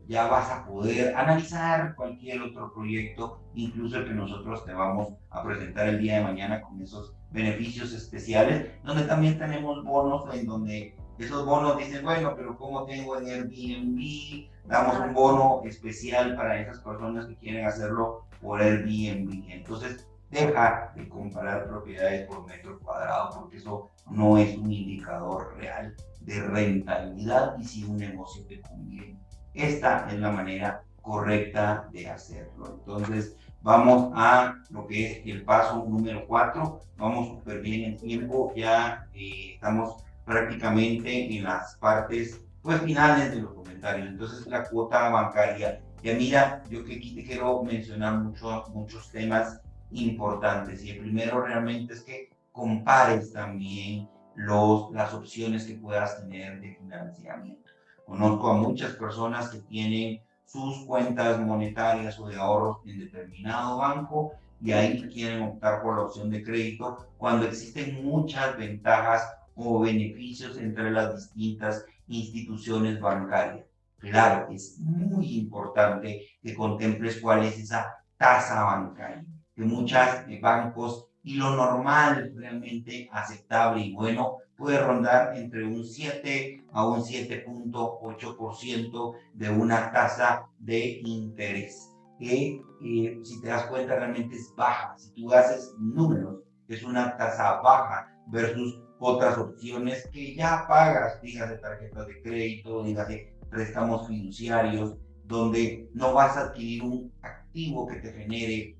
ya vas a poder analizar cualquier otro proyecto, incluso el que nosotros te vamos a presentar el día de mañana con esos beneficios especiales, donde también tenemos bonos en donde esos bonos dicen, bueno, pero como tengo en Airbnb, damos un bono especial para esas personas que quieren hacerlo por Airbnb. Entonces, deja de comparar propiedades por metro cuadrado, porque eso no es un indicador real de rentabilidad y si un negocio te conviene. Esta es la manera correcta de hacerlo. Entonces, vamos a lo que es el paso número 4. Vamos súper bien en tiempo. Ya estamos prácticamente en las partes pues, finales de los comentarios. Entonces, la cuota bancaria. Ya mira, yo que aquí te quiero mencionar muchos temas importantes. Y el primero realmente es que compares también las opciones que puedas tener de financiamiento. Conozco a muchas personas que tienen sus cuentas monetarias o de ahorros en determinado banco y ahí quieren optar por la opción de crédito cuando existen muchas ventajas o beneficios entre las distintas instituciones bancarias. Claro, es muy importante que contemples cuál es esa tasa bancaria, que muchos bancos y lo normal realmente aceptable y bueno puede rondar entre un 7 a un 7.8% de una tasa de interés, que si te das cuenta realmente es baja. Si tú haces números es una tasa baja versus otras opciones que ya pagas, dígase tarjetas de crédito, dígase préstamos fiduciarios, donde no vas a adquirir un activo que te genere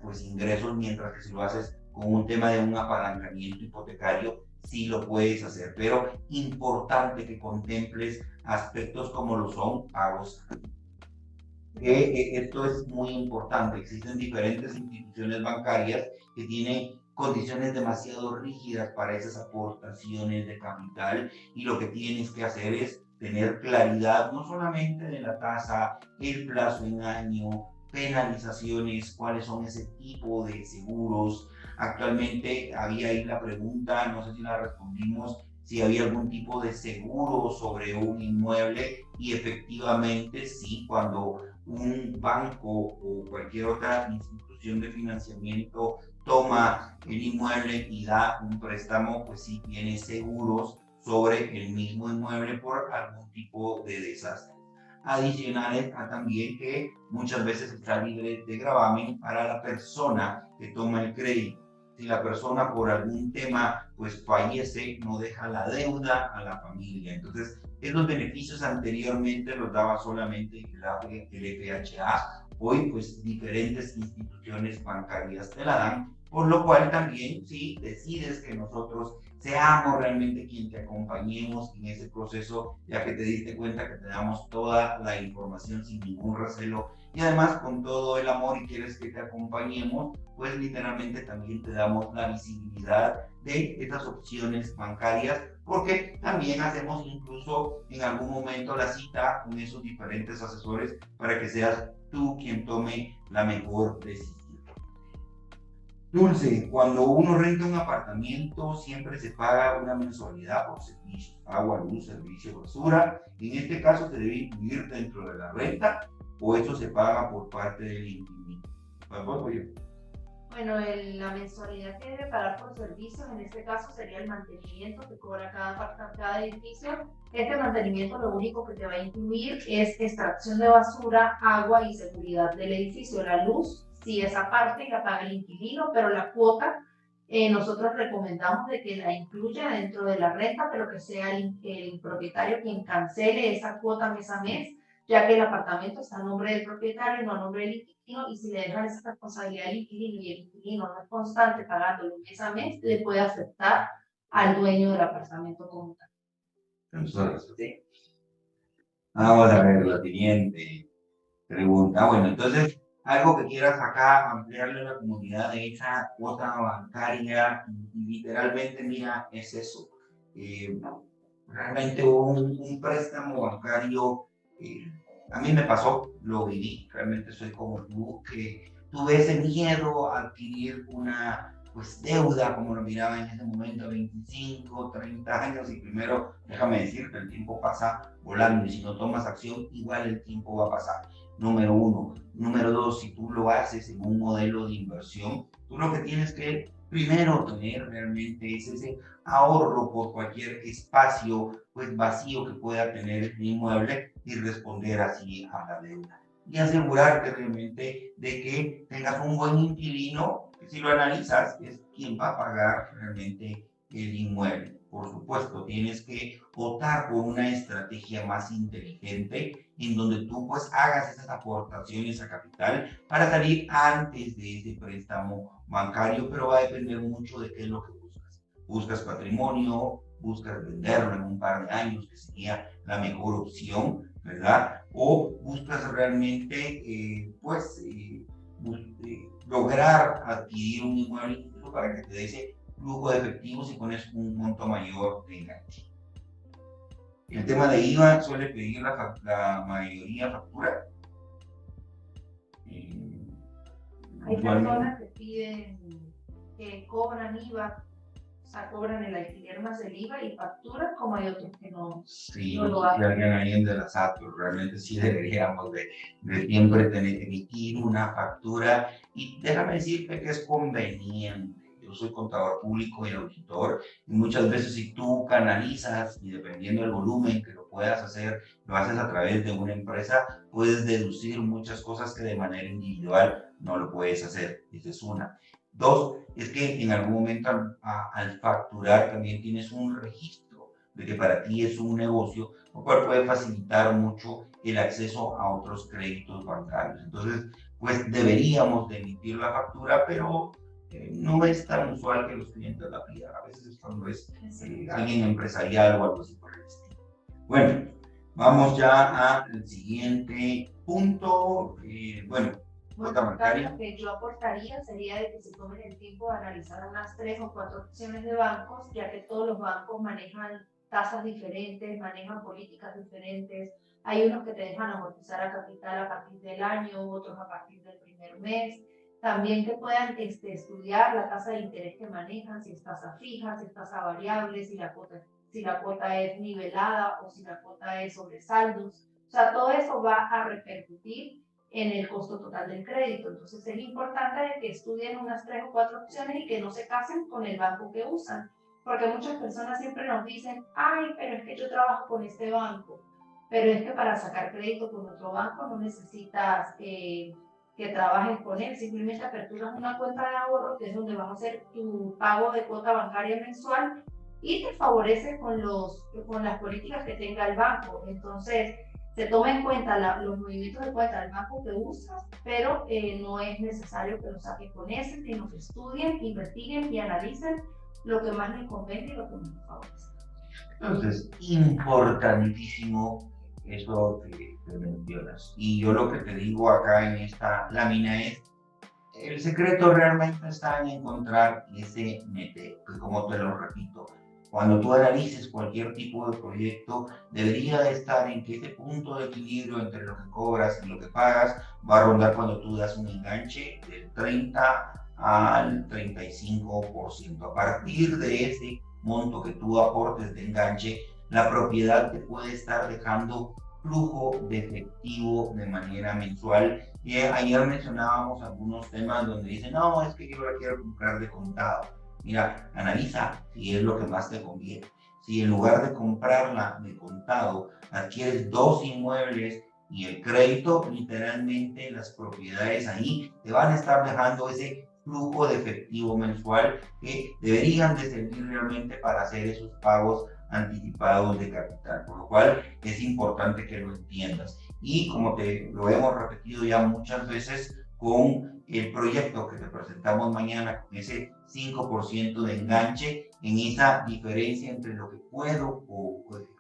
pues ingresos, mientras que si lo haces con un tema de un apalancamiento hipotecario, sí lo puedes hacer, pero importante que contemples aspectos como lo son pagos. Esto es muy importante. Existen diferentes instituciones bancarias que tienen condiciones demasiado rígidas para esas aportaciones de capital, y lo que tienes que hacer es tener claridad no solamente de la tasa, el plazo en año, penalizaciones, cuáles son ese tipo de seguros. Actualmente había ahí la pregunta, no sé si la respondimos, si había algún tipo de seguro sobre un inmueble, y efectivamente sí, cuando un banco o cualquier otra institución de financiamiento toma el inmueble y da un préstamo, pues sí tiene seguros sobre el mismo inmueble por algún tipo de desastre. Adicionales a también que muchas veces está libre de gravamen para la persona que toma el crédito. Si la persona por algún tema pues fallece, no deja la deuda a la familia. Entonces, esos beneficios anteriormente los daba solamente el FHA. Hoy pues diferentes instituciones bancarias te la dan, por lo cual también si decides que nosotros seamos realmente quien te acompañemos en ese proceso, ya que te diste cuenta que te damos toda la información sin ningún recelo, y además con todo el amor y quieres que te acompañemos, pues literalmente también te damos la visibilidad de estas opciones bancarias, porque también hacemos incluso en algún momento la cita con esos diferentes asesores para que seas tú quien tome la mejor decisión. Dulce, cuando uno renta un apartamento siempre se paga una mensualidad por servicios, agua, luz, servicio, basura. En este caso se debe incluir dentro de la renta, o eso se paga por parte del inquilino. Bueno, la mensualidad que debe pagar por servicios, en este caso sería el mantenimiento que cobra cada edificio. Este mantenimiento lo único que te va a incluir es extracción de basura, agua y seguridad del edificio. La luz, sí, esa parte la paga el inquilino, pero la cuota nosotros recomendamos de que la incluya dentro de la renta, pero que sea el propietario quien cancele esa cuota mes a mes, ya que el apartamento está a nombre del propietario y no a nombre del inquilino, y si le dejan esa responsabilidad al inquilino y el inquilino no es constante pagándolo mes a mes, le puede afectar al dueño del apartamento como tal. Sí. Vamos a ver la siguiente pregunta. Bueno, entonces, algo que quieras acá ampliarle a la comunidad de esa cuota bancaria, y literalmente, mira, es eso. Realmente un préstamo bancario, a mí me pasó, lo viví, realmente soy como tú, que tuve ese miedo a adquirir una pues deuda, como lo miraba en ese momento, 25, 30 años, y primero, déjame decirte, el tiempo pasa volando, y si no tomas acción, igual el tiempo va a pasar. Número uno. Número dos, si tú lo haces en un modelo de inversión, tú lo que tienes que primero tener realmente es ese ahorro por cualquier espacio pues vacío que pueda tener el inmueble, y responder así a la deuda. Y asegurarte realmente de que tengas un buen inquilino, que si lo analizas es quien va a pagar realmente el inmueble. Por supuesto, tienes que optar por una estrategia más inteligente en donde tú pues hagas esas aportaciones a capital para salir antes de ese préstamo bancario, pero va a depender mucho de qué es lo que buscas. Buscas patrimonio, buscas venderlo en un par de años, que sería la mejor opción, ¿verdad? O buscas realmente, lograr adquirir un inmueble incluso para que te dé ese flujo de efectivos y con eso un monto mayor de enganche. El tema de IVA suele pedir la mayoría factura. Hay personas que piden, que cobran IVA, o sea, cobran el alquiler más el IVA y facturan, como hay otros que no, sí, no lo hacen. Alguien ahí de la SAT, realmente sí deberíamos de siempre emitir una factura, y déjame decirte que es conveniente. Yo soy contador público y auditor, y muchas veces si tú canalizas, y dependiendo del volumen que lo puedas hacer, lo haces a través de una empresa, puedes deducir muchas cosas que de manera individual no lo puedes hacer. Esa es una. Dos, es que en algún momento al facturar también tienes un registro de que para ti es un negocio, lo cual puede facilitar mucho el acceso a otros créditos bancarios. Entonces, pues deberíamos de emitir la factura, pero no es tan usual que los clientes la pidan. A veces cuando es alguien empresarial o algo así por el estilo. Bueno, vamos ya al siguiente punto. Cuota bancaria. Lo que yo aportaría sería de que se tomen el tiempo de analizar unas 3 o 4 opciones de bancos, ya que todos los bancos manejan tasas diferentes, manejan políticas diferentes. Hay unos que te dejan amortizar a capital a partir del año, otros a partir del primer mes. También que puedan estudiar la tasa de interés que manejan, si es tasa fija, si es tasa variable, si la cuota es nivelada o si la cuota es sobre saldos. O sea, todo eso va a repercutir en el costo total del crédito. Entonces es importante de que estudien unas 3 o 4 opciones y que no se casen con el banco que usan, porque muchas personas siempre nos dicen, ay, pero es que yo trabajo con este banco, pero es que para sacar crédito con otro banco no necesitas que trabajes con él, simplemente aperturas una cuenta de ahorro, que es donde vas a hacer tu pago de cuota bancaria mensual y te favorece con las políticas que tenga el banco. Entonces, se toma en cuenta los movimientos de cuenta del banco que usas, pero no es necesario que lo saquen con ese, sino que estudien, investiguen y analicen lo que más les convenga y lo que más les favorece. Entonces, importantísimo eso que mencionas. Y yo lo que te digo acá en esta lámina es, el secreto realmente está en encontrar ese neteo, que como te lo repito, cuando tú analices cualquier tipo de proyecto, debería de estar en que ese punto de equilibrio entre lo que cobras y lo que pagas va a rondar cuando tú das un enganche del 30 al 35%. A partir de ese monto que tú aportes de enganche, la propiedad te puede estar dejando flujo de efectivo de manera mensual. Y ayer mencionábamos algunos temas donde dicen, no, es que yo la quiero comprar de contado. Mira, analiza si es lo que más te conviene. Si en lugar de comprarla de contado, adquieres 2 inmuebles y el crédito, literalmente las propiedades ahí te van a estar dejando ese flujo de efectivo mensual que deberían de servir realmente para hacer esos pagos anticipados de capital, por lo cual es importante que lo entiendas. Y como te lo hemos repetido ya muchas veces, con el proyecto que te presentamos mañana, con ese 5% de enganche, en esa diferencia entre lo que puedo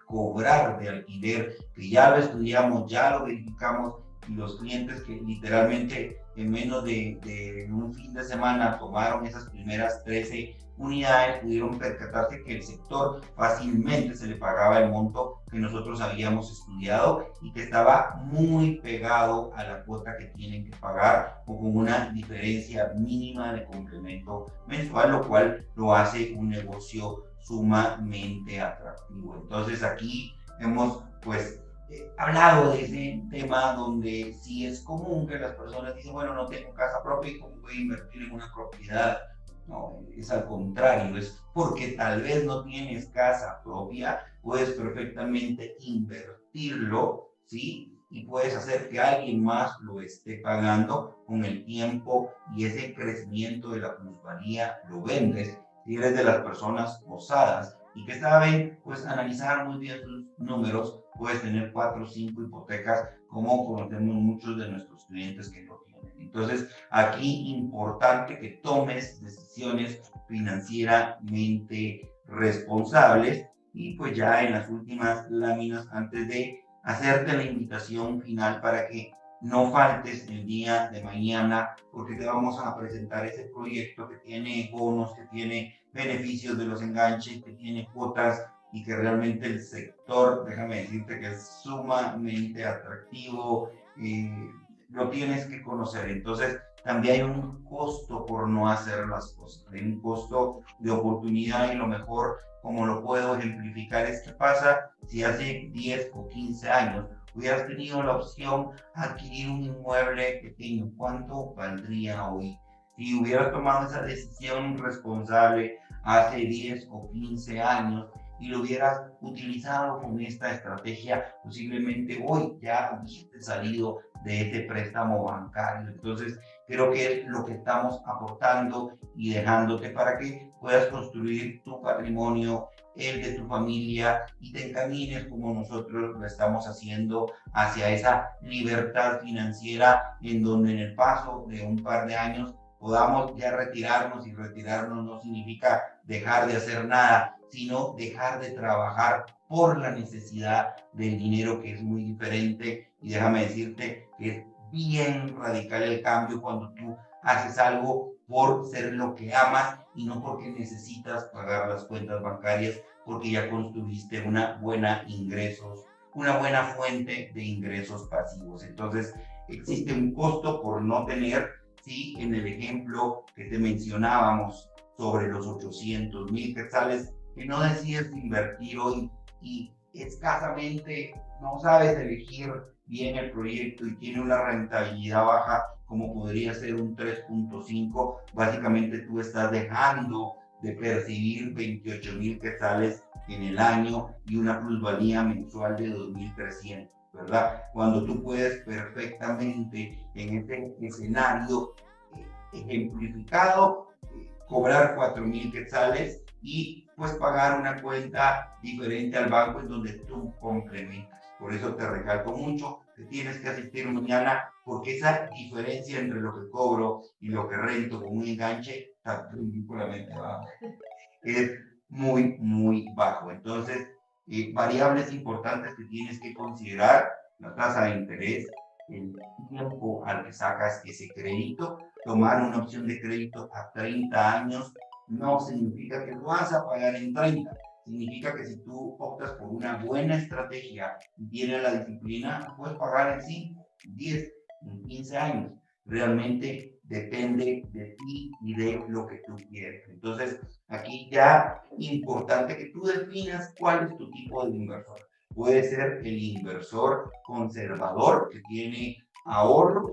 cobrar de alquiler, que ya lo estudiamos, ya lo verificamos, y los clientes que literalmente en menos de un fin de semana tomaron esas primeras 13 unidades, pudieron percatarse que el sector fácilmente se le pagaba el monto que nosotros habíamos estudiado y que estaba muy pegado a la cuota que tienen que pagar o con una diferencia mínima de complemento mensual, lo cual lo hace un negocio sumamente atractivo. Entonces aquí hemos hablado de ese tema donde sí es común que las personas dicen, bueno, no tengo casa propia y cómo voy a invertir en una propiedad. No, es al contrario, es porque tal vez no tienes casa propia, puedes perfectamente invertirlo, ¿sí? Y puedes hacer que alguien más lo esté pagando con el tiempo y ese crecimiento de la plusvalía lo vendes. Si eres de las personas osadas y que saben, pues, analizar muy bien sus números, puedes tener 4 o 5 hipotecas, como conocemos muchos de nuestros clientes que lo tienen. Entonces, aquí importante que tomes decisiones financieramente responsables y pues ya en las últimas láminas, antes de hacerte la invitación final para que no faltes el día de mañana, porque te vamos a presentar ese proyecto que tiene bonos, que tiene beneficios de los enganches, que tiene cuotas y que realmente el sector, déjame decirte que es sumamente atractivo, lo tienes que conocer. Entonces, también hay un costo por no hacer las cosas, hay un costo de oportunidad y lo mejor, como lo puedo ejemplificar, es que pasa si hace 10 o 15 años hubieras tenido la opción de adquirir un inmueble pequeño, ¿cuánto valdría hoy? Si hubieras tomado esa decisión responsable hace 10 o 15 años y lo hubieras utilizado con esta estrategia, posiblemente hoy ya hubieras salido de este préstamo bancario. Entonces, creo que es lo que estamos aportando y dejándote para que puedas construir tu patrimonio, el de tu familia, y te encamines como nosotros lo estamos haciendo hacia esa libertad financiera, en donde en el paso de un par de años podamos ya retirarnos, y retirarnos no significa dejar de hacer nada, sino dejar de trabajar por la necesidad del dinero, que es muy diferente. Y déjame decirte que es bien radical el cambio cuando tú haces algo por ser lo que amas y no porque necesitas pagar las cuentas bancarias, porque ya construiste una buena ingresos, una buena fuente de ingresos pasivos. Entonces, existe un costo por no tener. Sí, en el ejemplo que te mencionábamos sobre los 800,000 quetzales que no decides invertir hoy y escasamente no sabes elegir bien el proyecto y tiene una rentabilidad baja como podría ser un 3.5, básicamente tú estás dejando de percibir 28,000 quetzales en el año y una plusvalía mensual de 2,300. ¿Verdad? Cuando tú puedes perfectamente en este escenario ejemplificado cobrar 4,000 quetzales y pues pagar una cuenta diferente al banco en donde tú complementas. Por eso te recalco mucho que tienes que asistir mañana, porque esa diferencia entre lo que cobro y lo que rento con un enganche está ridículamente bajo. Es muy, muy bajo. Entonces, variables importantes que tienes que considerar: la tasa de interés, el tiempo al que sacas ese crédito. Tomar una opción de crédito a 30 años no significa que lo vas a pagar en 30. Significa que si tú optas por una buena estrategia y tienes la disciplina, puedes pagar en 5, 10, en 15 años. Realmente depende de ti y de lo que tú quieres. Entonces, aquí ya importante que tú definas cuál es tu tipo de inversor. Puede ser el inversor conservador que tiene ahorros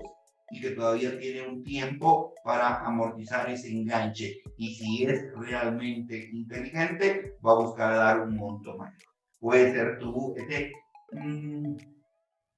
y que todavía tiene un tiempo para amortizar ese enganche. Y si es realmente inteligente, va a buscar dar un monto mayor. Puede ser tú ese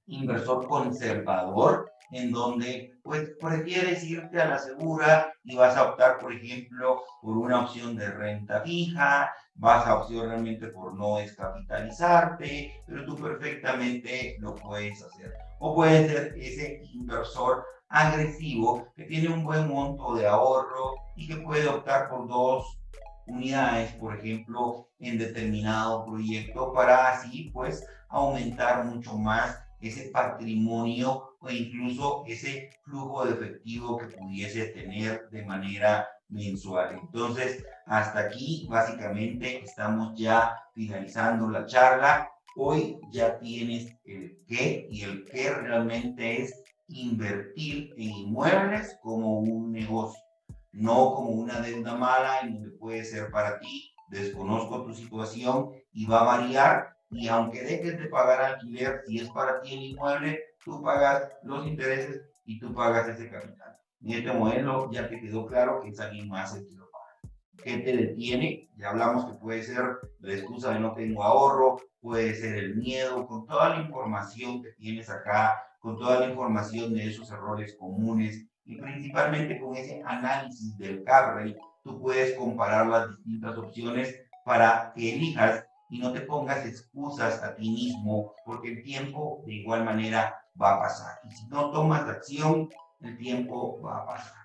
inversor conservador, en donde pues prefieres irte a la segura y vas a optar, por ejemplo, por una opción de renta fija, vas a optar realmente por no descapitalizarte, pero tú perfectamente lo puedes hacer. O puede ser ese inversor agresivo que tiene un buen monto de ahorro y que puede optar por 2 unidades, por ejemplo, en determinado proyecto, para así pues aumentar mucho más ese patrimonio o incluso ese flujo de efectivo que pudiese tener de manera mensual. Entonces, hasta aquí básicamente estamos ya finalizando la charla. Hoy ya tienes el qué, y el qué realmente es invertir en inmuebles como un negocio, no como una deuda mala en donde puede ser para ti. Desconozco tu situación y va a variar, y aunque dejes de pagar alquiler, si es para ti el inmueble, tú pagas los intereses y tú pagas ese capital. En este modelo ya te quedó claro que es alguien más el que lo paga. ¿Qué te detiene? Ya hablamos que puede ser la excusa de no tengo ahorro, puede ser el miedo. Con toda la información que tienes acá, con toda la información de esos errores comunes y principalmente con ese análisis del CAPREI, tú puedes comparar las distintas opciones para que elijas y no te pongas excusas a ti mismo, porque el tiempo de igual manera va a pasar. Y si no tomas acción, el tiempo va a pasar.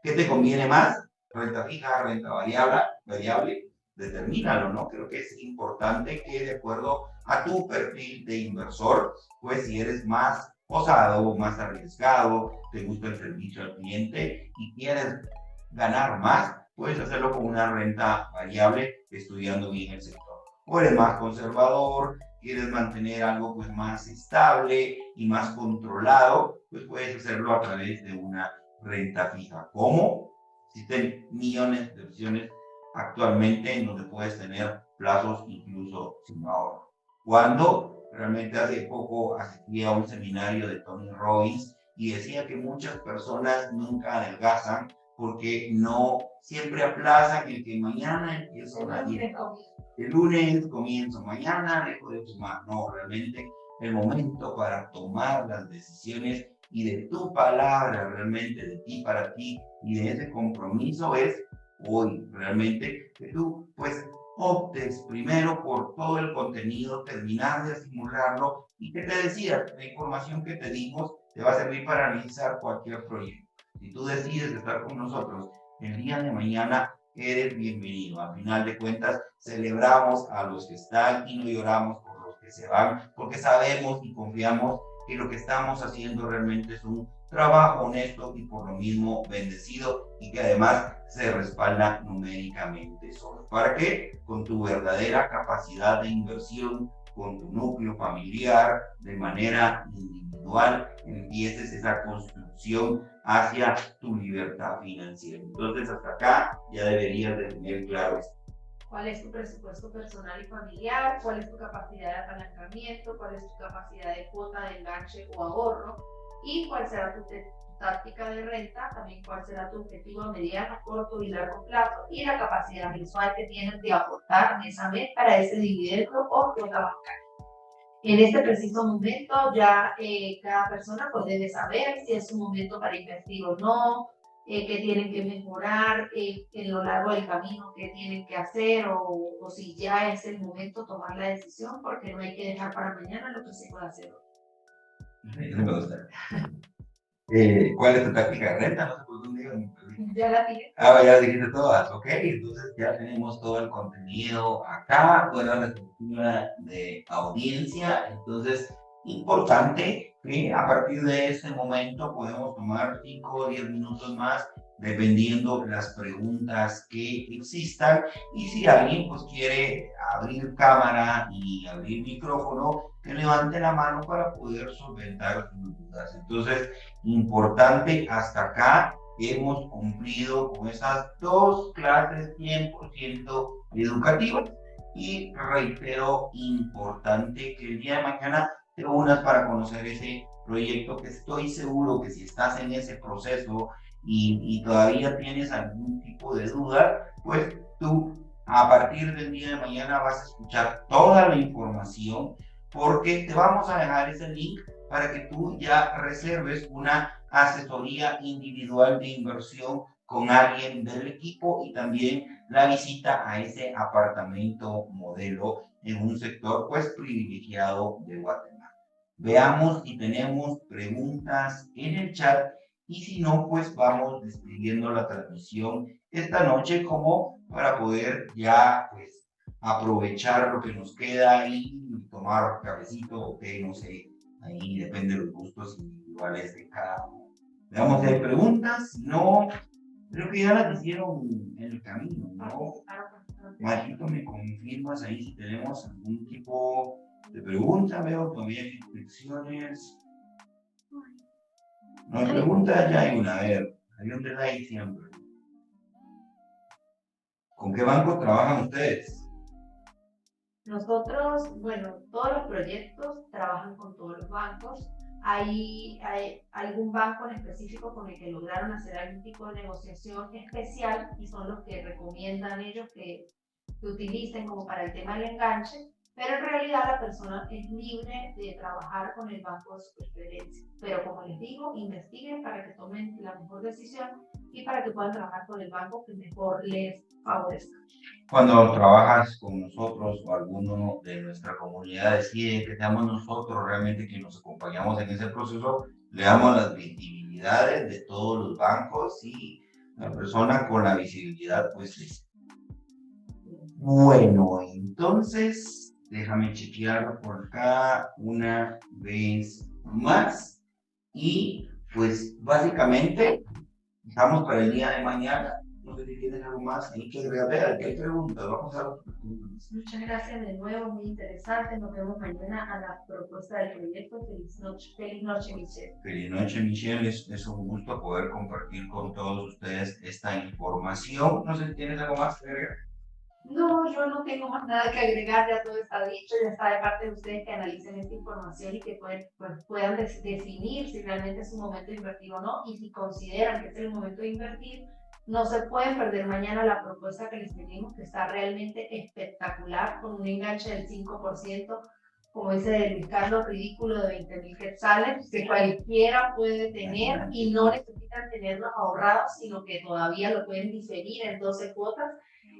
¿Qué te conviene más? ¿Renta fija, renta variable? Determínalo, ¿no? Creo que es importante que, de acuerdo a tu perfil de inversor, pues si eres más osado, más arriesgado, te gusta el servicio al cliente y quieres ganar más, puedes hacerlo con una renta variable, estudiando bien el sector. O eres más conservador, quieres mantener algo pues más estable y más controlado, pues puedes hacerlo a través de una renta fija. ¿Cómo? Existen millones de opciones actualmente en donde puedes tener plazos incluso sin ahorro. Cuando realmente hace poco asistí a un seminario de Tony Robbins y decía que muchas personas nunca adelgazan porque no siempre aplazan el que mañana empiezo la dieta. El lunes comienzo, mañana dejo de fumar. No, realmente el momento para tomar las decisiones y de tu palabra, realmente de ti para ti y de ese compromiso es hoy, realmente, que tú pues optes primero por todo el contenido, terminar de asimilarlo y que te decidas, la información que te dimos te va a servir para analizar cualquier proyecto. Si tú decides estar con nosotros el día de mañana, eres bienvenido. Al final de cuentas, celebramos a los que están y no lloramos por los que se van, porque sabemos y confiamos que lo que estamos haciendo realmente es un trabajo honesto y por lo mismo bendecido y que además se respalda numéricamente solo. ¿Para qué? Con tu verdadera capacidad de inversión, con tu núcleo familiar, de manera individual, empieces esa construcción hacia tu libertad financiera. Entonces, hasta acá ya deberías de tener claro esto. ¿Cuál es tu presupuesto personal y familiar? ¿Cuál es tu capacidad de apalancamiento? ¿Cuál es tu capacidad de cuota de enganche o ahorro? ¿Y cuál será tu táctica de renta? También cuál será tu objetivo a mediano, corto y largo plazo. Y la capacidad mensual que tienes de aportar mes a mes para ese dividendo o cuota bancaria. En este preciso momento ya cada persona pues debe saber si es un momento para invertir o no, qué tienen que mejorar en lo largo del camino, qué tienen que hacer o si ya es el momento de tomar la decisión, porque no hay que dejar para mañana lo que se puede hacer hoy. Eso me gusta. ¿Cuál es tu táctica de renta? No sé por dónde iba, me perdí. Ya la tienes. Ah, ya dijiste todas, ok. Entonces ya tenemos todo el contenido acá, toda la estructura de audiencia. Entonces, importante que a partir de este momento podemos tomar 5 o 10 minutos más, dependiendo las preguntas que existan. Y si alguien pues quiere abrir cámara y abrir micrófono, que levante la mano para poder solventar sus dudas. Entonces, importante hasta acá. Hemos cumplido con esas 2 clases 100% educativas y reitero, importante que el día de mañana te unas para conocer ese proyecto que estoy seguro que si estás en ese proceso y todavía tienes algún tipo de duda, pues tú a partir del día de mañana vas a escuchar toda la información porque te vamos a dejar ese link para que tú ya reserves una asesoría individual de inversión con alguien del equipo y también la visita a ese apartamento modelo en un sector pues privilegiado de Guatemala. Veamos si tenemos preguntas en el chat y si no pues vamos despidiendo la transmisión esta noche como para poder ya pues aprovechar lo que nos queda y tomar cafecito o té, no sé. Ahí depende de los gustos individuales de cada uno. Veamos si hay preguntas. No, creo que ya las hicieron en el camino, ¿no? Marquito, ¿me confirmas ahí si tenemos algún tipo de pregunta? Veo todavía inscripciones. No hay preguntas, ya hay una. A ver, hay un delay siempre. ¿Con qué banco trabajan ustedes? Nosotros, bueno, todos los proyectos trabajan con todos los bancos. ¿Hay algún banco en específico con el que lograron hacer algún tipo de negociación especial y son los que recomiendan ellos que utilicen como para el tema del enganche? Pero en realidad la persona es libre de trabajar con el banco de su preferencia. Pero como les digo, investiguen para que tomen la mejor decisión y para que puedan trabajar con el banco que mejor les favorezca. Cuando trabajas con nosotros o alguno de nuestra comunidad decide que seamos nosotros realmente que nos acompañamos en ese proceso, le damos las visibilidades de todos los bancos y la persona con la visibilidad pues es. Bueno, entonces déjame chequear por acá una vez más y pues básicamente estamos para el día de mañana. No sé si tienes algo más ahí que agregar, que hay preguntas, vamos a las preguntas. Muchas gracias de nuevo, muy interesante. Nos vemos mañana a la propuesta del proyecto. Feliz noche, Michelle. Feliz noche, Michelle. Es un gusto poder compartir con todos ustedes esta información. No sé si tienes algo más que agregar. No, yo no tengo más nada que agregar, ya todo está dicho, ya está de parte de ustedes que analicen esta información y que puedan definir si realmente es un momento de invertir o no, y si consideran que es el momento de invertir, No se pueden perder mañana la propuesta que les pedimos, que está realmente espectacular, con un enganche del 5%, como dice Luis Carlos, ridículo, de 20.000 quetzales, que cualquiera puede tener y no necesitan tenerlos ahorrados, sino que todavía lo pueden diferir en 12 cuotas.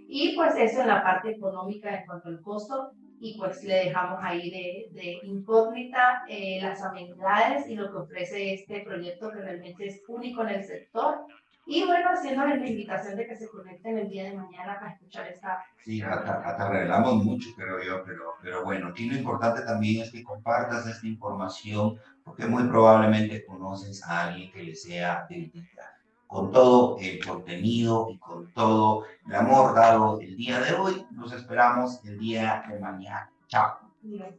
Y pues eso en la parte económica en cuanto al costo, y pues le dejamos ahí de incógnita las amenidades y lo que ofrece este proyecto, que realmente es único en el sector. Y bueno, haciéndoles la invitación de que se conecten el día de mañana para escuchar esta. Sí, hasta revelamos mucho, creo yo, pero bueno, aquí lo importante también es que compartas esta información, porque muy probablemente conoces a alguien que le sea de utilidad. Con todo el contenido y con todo el amor dado el día de hoy, nos esperamos el día de mañana. Chao. Bien.